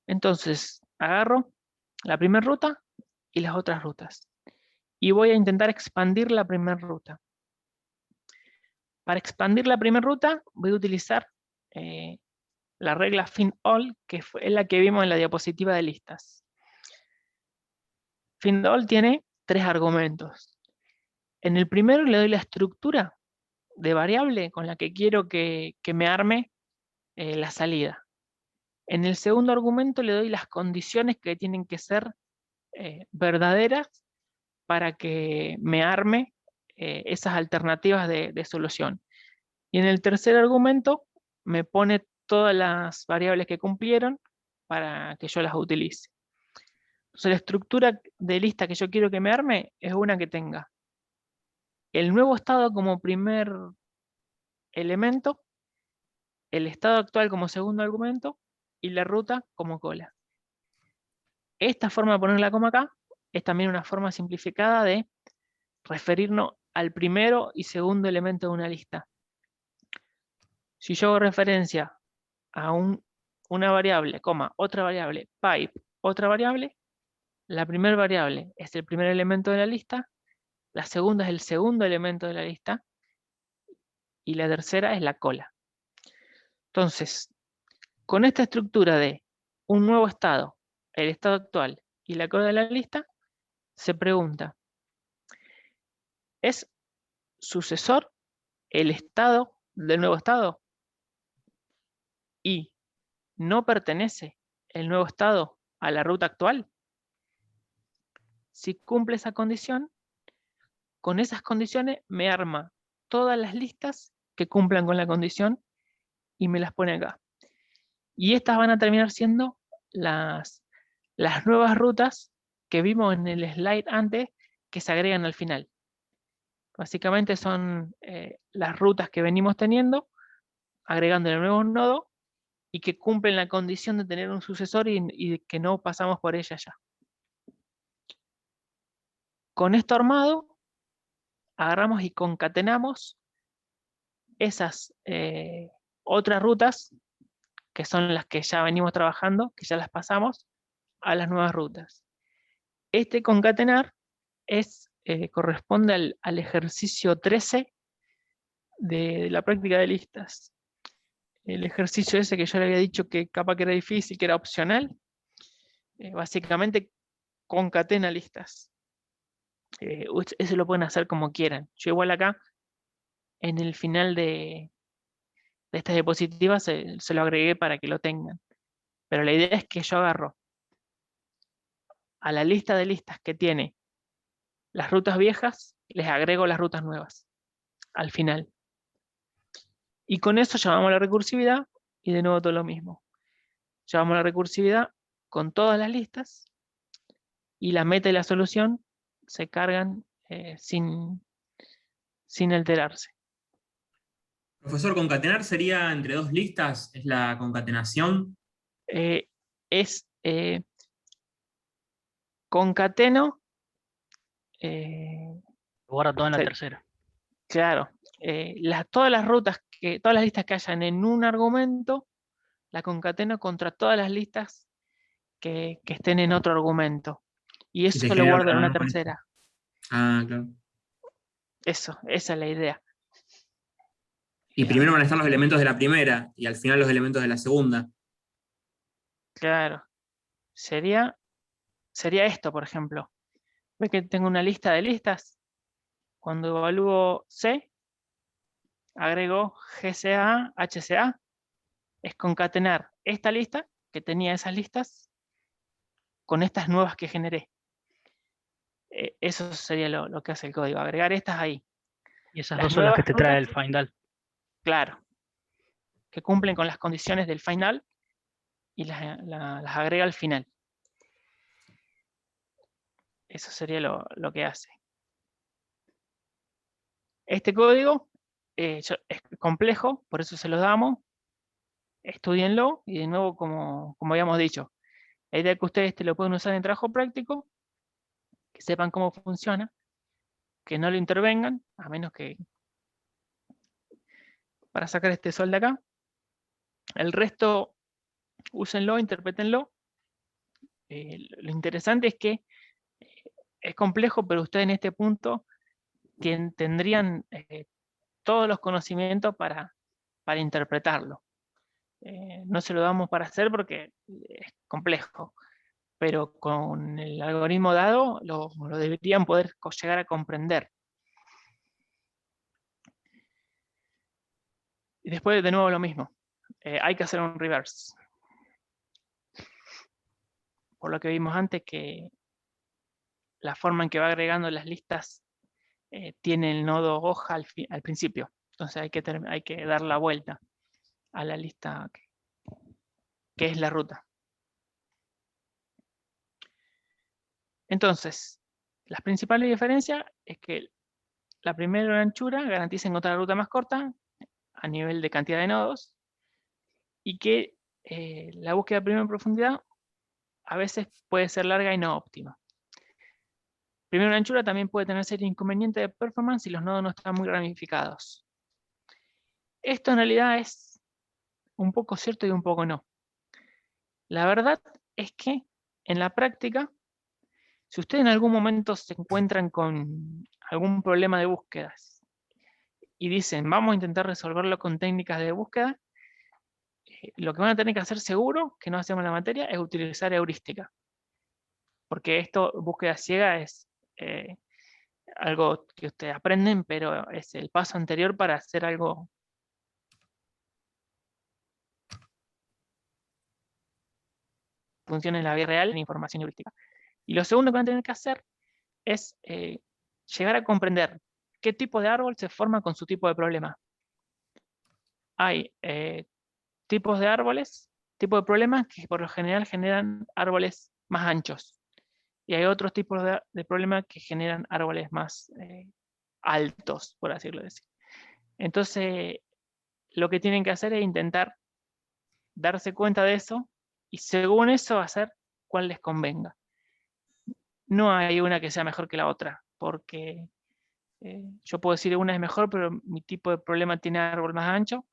Entonces, agarro la primera ruta y las otras rutas. Y voy a intentar expandir la primera ruta. Para expandir la primera ruta, voy a utilizar la regla findAll, que es la que vimos en la diapositiva de listas. FindAll tiene 3 argumentos. En el primero le doy la estructura de variable con la que quiero que me arme la salida. En el segundo argumento le doy las condiciones que tienen que ser verdaderas para que me arme esas alternativas de solución. Y en el tercer argumento me pone todas las variables que cumplieron para que yo las utilice. Entonces la estructura de lista que yo quiero que me arme es una que tenga el nuevo estado como primer elemento, el estado actual como segundo argumento y la ruta como cola. Esta forma de poner la coma acá es también una forma simplificada de referirnos al primero y segundo elemento de una lista. Si yo hago referencia a una variable, otra variable, pipe, otra variable, la primera variable es el primer elemento de la lista, la segunda es el segundo elemento de la lista, y la tercera es la cola. Entonces, con esta estructura de un nuevo estado, el estado actual y la cola de la lista, se pregunta, ¿es sucesor el estado del nuevo estado? ¿Y no pertenece el nuevo estado a la ruta actual? Si cumple esa condición, con esas condiciones me arma todas las listas que cumplan con la condición y me las pone acá. Y estas van a terminar siendo las nuevas rutas que vimos en el slide antes, que se agregan al final. Básicamente son las rutas que venimos teniendo, agregando el nuevo nodo, y que cumplen la condición de tener un sucesor y que no pasamos por ella ya. Con esto armado, agarramos y concatenamos esas otras rutas, que son las que ya venimos trabajando, que ya las pasamos, a las nuevas rutas. Este concatenar corresponde al ejercicio 13 de la práctica de listas. El ejercicio ese que yo le había dicho que capaz que era difícil, que era opcional, básicamente concatena listas. Eso lo pueden hacer como quieran. Yo igual acá, en el final de esta diapositiva, se lo agregué para que lo tengan. Pero la idea es que yo agarro a la lista de listas que tiene las rutas viejas, les agrego las rutas nuevas al final. Y con eso llamamos la recursividad y de nuevo todo lo mismo. Llamamos la recursividad con todas las listas y la meta y la solución se cargan sin sin alterarse. Profesor, concatenar sería entre dos listas, es la concatenación. Es concateno, Guarda todo en la se- tercera. claro, todas las rutas, todas las listas que hayan en un argumento, la concateno contra todas las listas que estén en otro argumento. Y Y eso se lo genera guardo en cada una uno con esto. tercera. Ah, claro. Eso, esa es la idea. Y primero van a estar los elementos de la primera y al final los elementos de la segunda. Claro. Sería esto, por ejemplo. ¿Ve que tengo una lista de listas? Cuando evalúo C, agrego GCA, HCA. Es concatenar esta lista, que tenía esas listas, con estas nuevas que generé. Eso sería lo que hace el código, agregar estas ahí. Y esas Las dos son las que nuevas te trae rutas, el final. claro, que cumplen con las condiciones del final y las agrega al final. Eso sería lo que hace. Este código es complejo, por eso se lo damos. Estudienlo y de nuevo, como habíamos dicho, la idea es que ustedes lo pueden usar en trabajo práctico, que sepan cómo funciona, que no lo intervengan, a menos que para sacar este sol de acá. El resto, úsenlo, interprétenlo. Lo interesante es que es complejo, pero ustedes en este punto tendrían todos los conocimientos para interpretarlo. No se lo damos para hacer porque es complejo, pero con el algoritmo dado lo deberían poder llegar a comprender. Y después de nuevo lo mismo, hay que hacer un reverse. Por lo que vimos antes, que la forma en que va agregando las listas tiene el nodo hoja al principio. Entonces hay que dar la vuelta a la lista que es la ruta. Entonces, las principales diferencias es que la primera anchura garantiza encontrar la ruta más corta a nivel de cantidad de nodos y que la búsqueda de primera profundidad a veces puede ser larga y no óptima. Primera anchura también puede tener serie inconveniente de performance si los nodos no están muy ramificados. Esto en realidad es un poco cierto y un poco no. La verdad es que en la práctica, si ustedes en algún momento se encuentran con algún problema de búsquedas y dicen, vamos a intentar resolverlo con técnicas de búsqueda, lo que van a tener que hacer seguro, que no hacemos en la materia, es utilizar heurística. Porque esto, búsqueda ciega, es algo que ustedes aprenden, pero es el paso anterior para hacer algo que funcione en la vida real en información heurística. Y lo segundo que van a tener que hacer es llegar a comprender qué tipo de árbol se forma con su tipo de problema. Hay tipos de árboles, tipos de problemas que por lo general generan árboles más anchos. Y hay otros tipos de problemas que generan árboles más altos, por así decirlo. Entonces, lo que tienen que hacer es intentar darse cuenta de eso y según eso hacer cuál les convenga. No hay una que sea mejor que la otra, porque yo puedo decir una es mejor, pero mi tipo de problema tiene árbol más ancho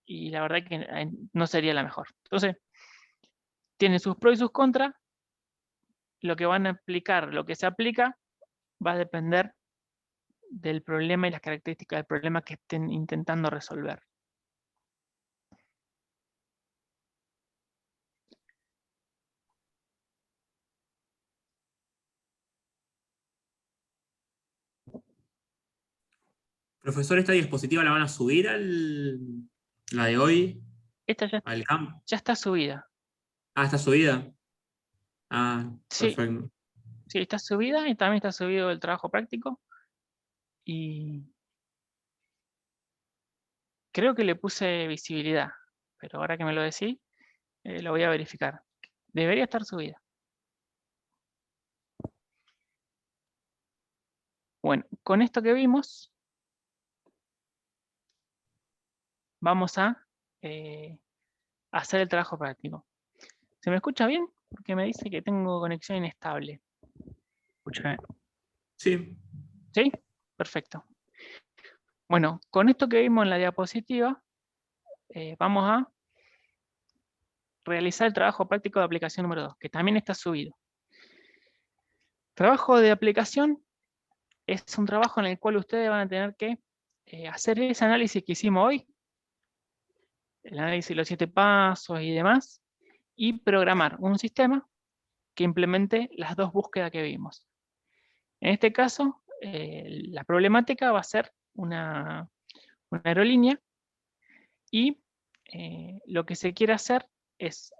y la verdad que no sería la mejor. Entonces, tiene sus pros y sus contras. Lo que van a aplicar, lo que se aplica, va a depender del problema y las características del problema que estén intentando resolver. Profesor, ¿esta diapositiva la van a subir la de hoy, Esta al campo? ya está subida. Ah, ¿está subida? Ah, Sí, perfecto. sí, está subida y también está subido el trabajo práctico. Y creo que le puse visibilidad, pero ahora que me lo decís, lo voy a verificar. Debería estar subida. Bueno, con esto que vimos, vamos a hacer el trabajo práctico. ¿Se me escucha bien? Porque me dice que tengo conexión inestable. Escúchame. Sí. ¿Sí? Perfecto. Bueno, con esto que vimos en la diapositiva, vamos a realizar el trabajo práctico de aplicación número 2, que también está subido. Trabajo de aplicación es un trabajo en el cual ustedes van a tener que hacer ese análisis que hicimos hoy, el análisis de los 7 pasos y demás, y programar un sistema que implemente las dos búsquedas que vimos. En este caso, la problemática va a ser una aerolínea y lo que se quiere hacer es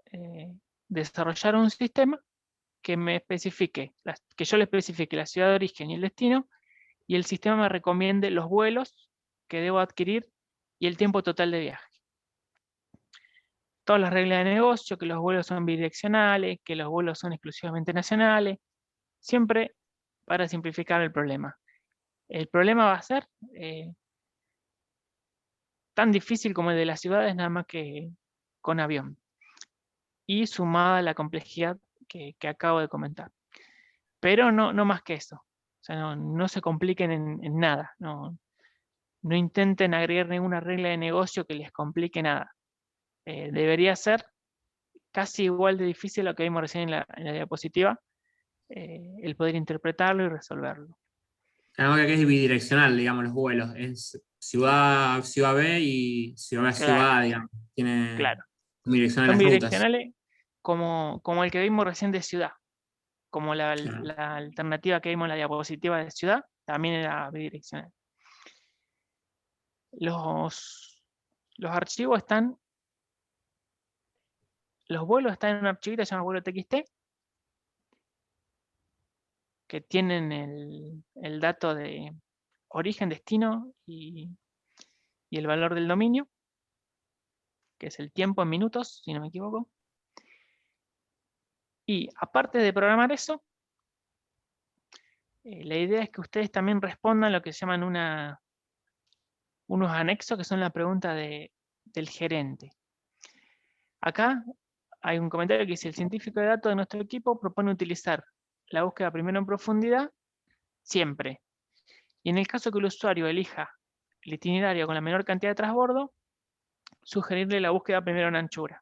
desarrollar un sistema que me especifique, que yo le especifique la ciudad de origen y el destino, y el sistema me recomiende los vuelos que debo adquirir y el tiempo total de viaje. Todas las reglas de negocio, que los vuelos son bidireccionales, que los vuelos son exclusivamente nacionales, siempre para simplificar el problema. El problema va a ser tan difícil como el de las ciudades, nada más que con avión. Y sumada a la complejidad que acabo de comentar. Pero no más que eso. O sea, no se compliquen en nada. No intenten agregar ninguna regla de negocio que les complique nada. Debería ser casi igual de difícil lo que vimos recién en la diapositiva, el poder interpretarlo y resolverlo. Algo que es bidireccional, digamos, los vuelos. Es ciudad A, ciudad B y ciudad B a ciudad A, digamos. Tiene Claro. bidirección en Son las rutas. bidireccionales como el que vimos recién de ciudad. Como la alternativa que vimos en la diapositiva de ciudad, también era bidireccional. Los archivos están, los vuelos están en un archivito que se llama vuelo TXT, que tienen el dato de origen, destino y el valor del dominio, que es el tiempo en minutos, si no me equivoco. Y aparte de programar eso, la idea es que ustedes también respondan lo que se llaman unos anexos, que son la pregunta del gerente. Acá hay un comentario que dice: el científico de datos de nuestro equipo propone utilizar la búsqueda primero en profundidad siempre. Y en el caso que el usuario elija el itinerario con la menor cantidad de transbordo, sugerirle la búsqueda primero en anchura.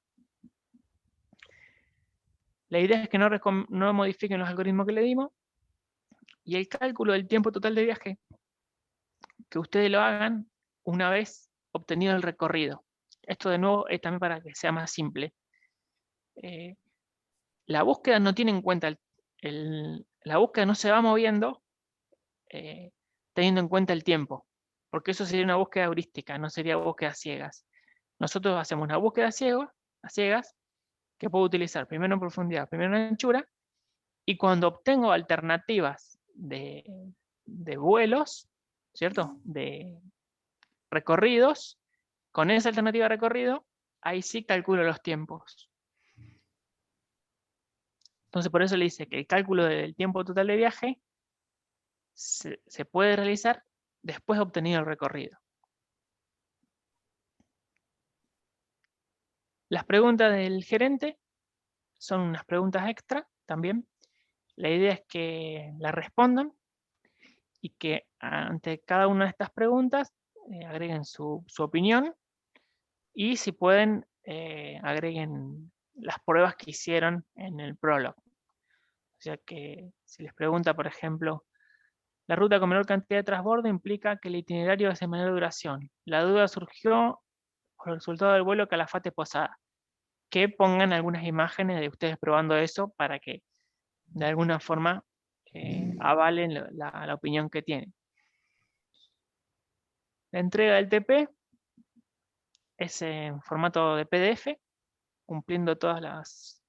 La idea es que no modifiquen los algoritmos que le dimos, y el cálculo del tiempo total de viaje, que ustedes lo hagan una vez obtenido el recorrido. Esto de nuevo es también para que sea más simple. La búsqueda no tiene en cuenta, la búsqueda no se va moviendo teniendo en cuenta el tiempo, porque eso sería una búsqueda heurística, no sería búsqueda ciegas. Nosotros hacemos una búsqueda a ciegas que puedo utilizar primero en profundidad, primero en anchura, y cuando obtengo alternativas de vuelos, ¿cierto? De recorridos, con esa alternativa de recorrido, ahí sí calculo los tiempos. Entonces por eso le dice que el cálculo del tiempo total de viaje se puede realizar después de obtenido el recorrido. Las preguntas del gerente son unas preguntas extra también. La idea es que las respondan y que ante cada una de estas preguntas agreguen su opinión, y si pueden agreguen las pruebas que hicieron en el prólogo. O sea que si les pregunta, por ejemplo, la ruta con menor cantidad de transbordo implica que el itinerario es de menor duración. La duda surgió por el resultado del vuelo Calafate Posada. Que pongan algunas imágenes de ustedes probando eso para que de alguna forma avalen la opinión que tienen. La entrega del TP es en formato de PDF, cumpliendo todas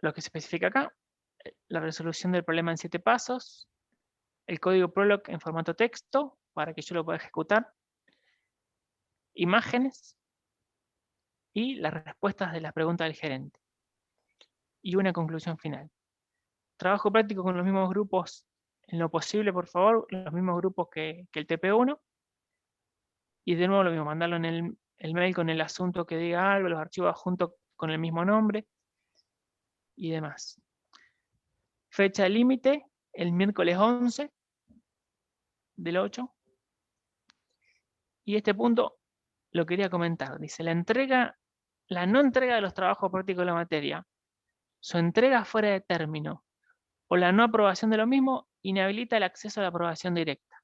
lo que se especifica acá. La resolución del problema en 7 pasos. El código Prolog en formato texto para que yo lo pueda ejecutar. Imágenes. Y las respuestas de las preguntas del gerente. Y una conclusión final. Trabajo práctico con los mismos grupos en lo posible, por favor, los mismos grupos que el TP1. Y de nuevo lo mismo, mandarlo en el mail con el asunto que diga algo, los archivos adjuntos con el mismo nombre y demás. Fecha límite, el miércoles 11 del 8. Y este punto lo quería comentar. Dice, la no entrega de los trabajos prácticos de la materia, su entrega fuera de término o la no aprobación de lo mismo inhabilita el acceso a la aprobación directa.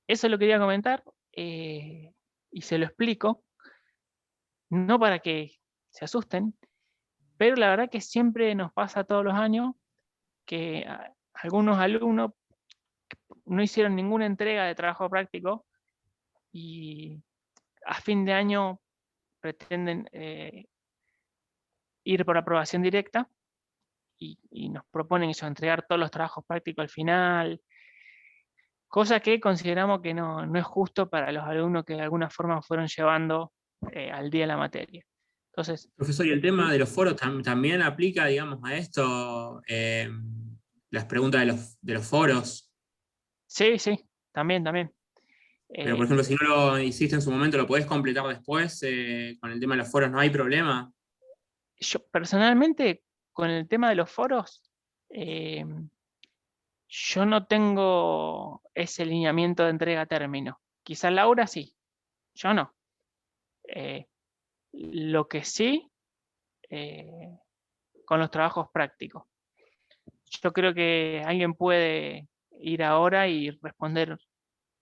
Eso lo quería comentar y se lo explico, no para que se asusten, pero la verdad que siempre nos pasa todos los años que algunos alumnos no hicieron ninguna entrega de trabajo práctico y a fin de año pretenden ir por aprobación directa y nos proponen eso, entregar todos los trabajos prácticos al final, cosa que consideramos que no es justo para los alumnos que de alguna forma fueron llevando al día la materia. Entonces, Profesor, y el tema de los foros también aplica, digamos, a esto, las preguntas de los foros. sí, también. Pero, por ejemplo, si no lo hiciste en su momento, ¿lo podés completar después con el tema de los foros? ¿No hay problema? Yo personalmente, con el tema de los foros, yo no tengo ese lineamiento de entrega a término. Quizás Laura sí, yo no. Lo que sí, con los trabajos prácticos. Yo creo que alguien puede ir ahora y responder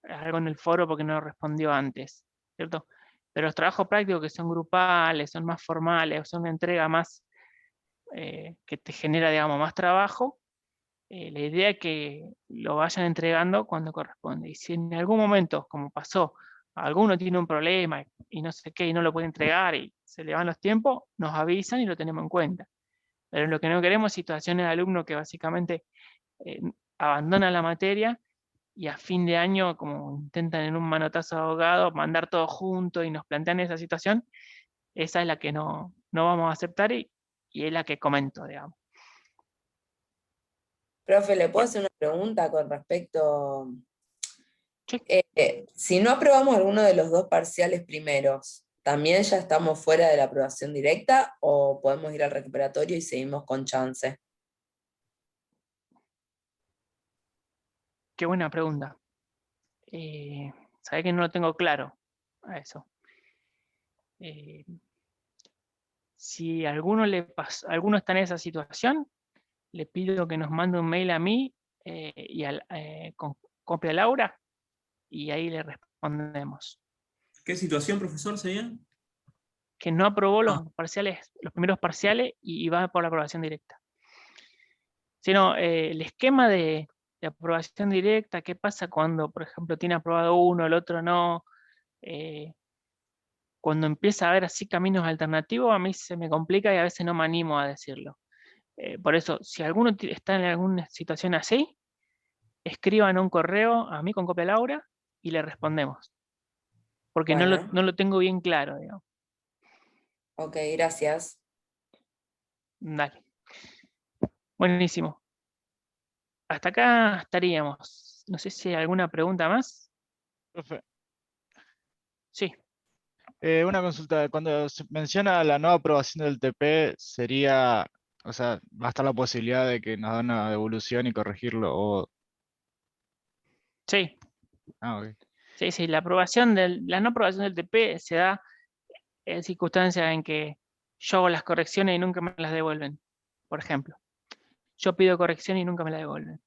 algo en el foro porque no respondió antes, ¿cierto? Pero los trabajos prácticos que son grupales, son más formales, son una entrega más que te genera, digamos, más trabajo, la idea es que lo vayan entregando cuando corresponde. Y si en algún momento, como pasó, alguno tiene un problema y no sé qué, y no lo puede entregar y se le van los tiempos, nos avisan y lo tenemos en cuenta. Pero lo que no queremos es situaciones de alumnos que básicamente abandonan la materia y a fin de año, como intentan en un manotazo de ahogado, mandar todo junto y nos plantean esa situación. Esa es la que no vamos a aceptar y es la que comento, digamos. Profe, ¿le puedo hacer una pregunta con respecto? Sí. Si no aprobamos alguno de los dos parciales primeros, ¿también ya estamos fuera de la aprobación directa o podemos ir al recuperatorio y seguimos con chance? Qué buena pregunta. Sabés que no lo tengo claro a eso. Si alguno está en esa situación, le pido que nos mande un mail a mí y con copia a Laura y ahí le respondemos. ¿Qué situación, profesor, sería? Que no aprobó los primeros parciales y va por la aprobación directa. Sino el esquema de aprobación directa, qué pasa cuando, por ejemplo, tiene aprobado uno, el otro no. Cuando empieza a haber así caminos alternativos, a mí se me complica y a veces no me animo a decirlo. Por eso, si alguno está en alguna situación así, escriban un correo a mí con copia Laura y le respondemos. Porque Bueno. no lo tengo bien claro, digamos. Ok, gracias. Dale. Buenísimo. Hasta acá estaríamos. No sé si hay alguna pregunta más. Profe, Sí. una consulta. Cuando se menciona la no aprobación del TP, sería, o sea, va a estar la posibilidad de que nos den una devolución y corregirlo. O... Sí. Ok. Sí. La no aprobación del TP se da en circunstancias en que yo hago las correcciones y nunca me las devuelven. Por ejemplo. Yo pido corrección y nunca me la devuelven.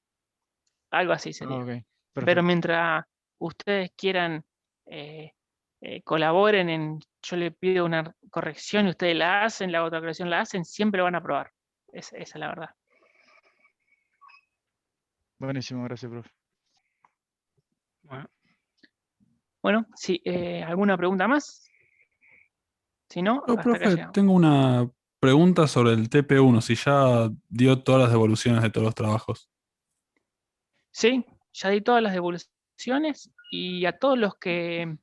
Algo así sería. Ok, Pero perfecto. mientras ustedes quieran colaboren en, yo le pido una corrección y ustedes la hacen, la otra corrección la hacen, siempre lo van a aprobar. Esa es la verdad. Buenísimo, gracias, profe. Bueno, sí, ¿alguna pregunta más? Si no, hasta acá profe, llegamos. tengo una pregunta sobre el TP1, si ya dio todas las devoluciones de todos los trabajos. Sí, ya di todas las devoluciones y a todos los que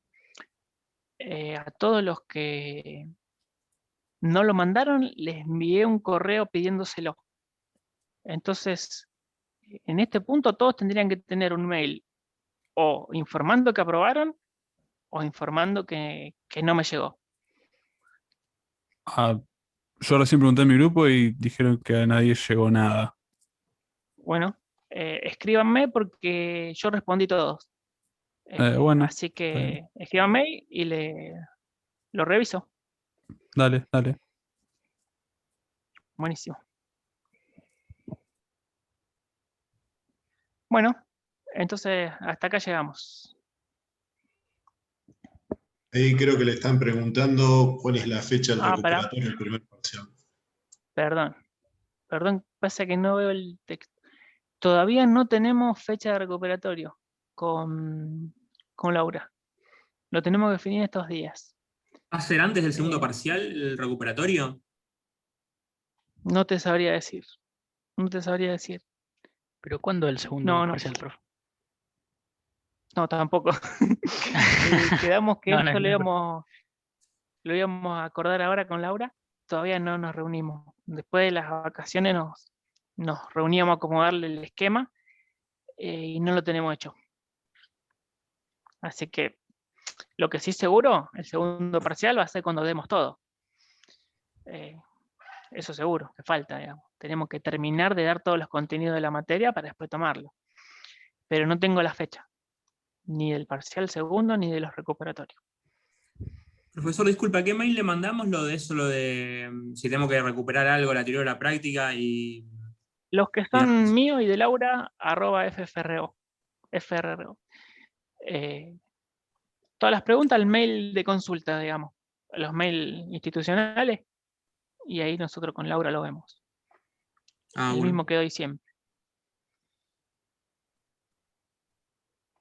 no lo mandaron, les envié un correo pidiéndoselo. Entonces, en este punto todos tendrían que tener un mail o informando que aprobaron o informando que no me llegó. Ah, yo recién pregunté en mi grupo y dijeron que a nadie llegó nada. Bueno, escríbanme porque yo respondí todos. Bueno, Así está bien. que escríbanme y lo reviso. Dale, dale. Buenísimo. Bueno, entonces hasta acá llegamos. Ahí creo que le están preguntando cuál es la fecha del Pará. recuperatorio del primer parcial. Perdón, pasa que no veo el texto. Todavía no tenemos fecha de recuperatorio con Laura. Lo tenemos que definir estos días. ¿Va a ser antes del segundo parcial el recuperatorio? No te sabría decir. No te sabría decir. ¿Pero cuándo el segundo No. parcial, profe? No, tampoco. Quedamos que No, esto no, lo íbamos a acordar ahora con Laura. Todavía no nos reunimos. Después de las vacaciones nos reuníamos a acomodarle el esquema y no lo tenemos hecho. Así que lo que sí seguro, el segundo parcial va a ser cuando demos todo. Eso seguro, que falta, digamos. Tenemos que terminar de dar todos los contenidos de la materia para después tomarlo. Pero no tengo la fecha, ni del parcial segundo, ni de los recuperatorios. Profesor, disculpa, ¿qué mail le mandamos lo de eso, lo de si tenemos que recuperar algo, la teoría o la práctica? Y Los que son míos y de Laura, @ffrro. Todas las preguntas al mail de consulta, digamos, los mails institucionales, y ahí nosotros con Laura lo vemos. El bueno. mismo que doy siempre.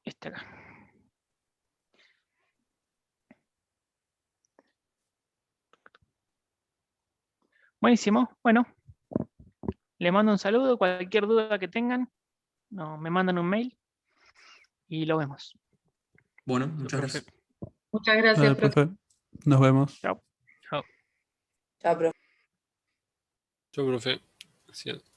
Este acá. Buenísimo. Bueno, le mando un saludo. Cualquier duda que tengan, me mandan un mail y lo vemos. Bueno, muchas gracias. Muchas gracias, profe. Nos vemos. Chao. Chao, profe. Chao, profe. Gracias.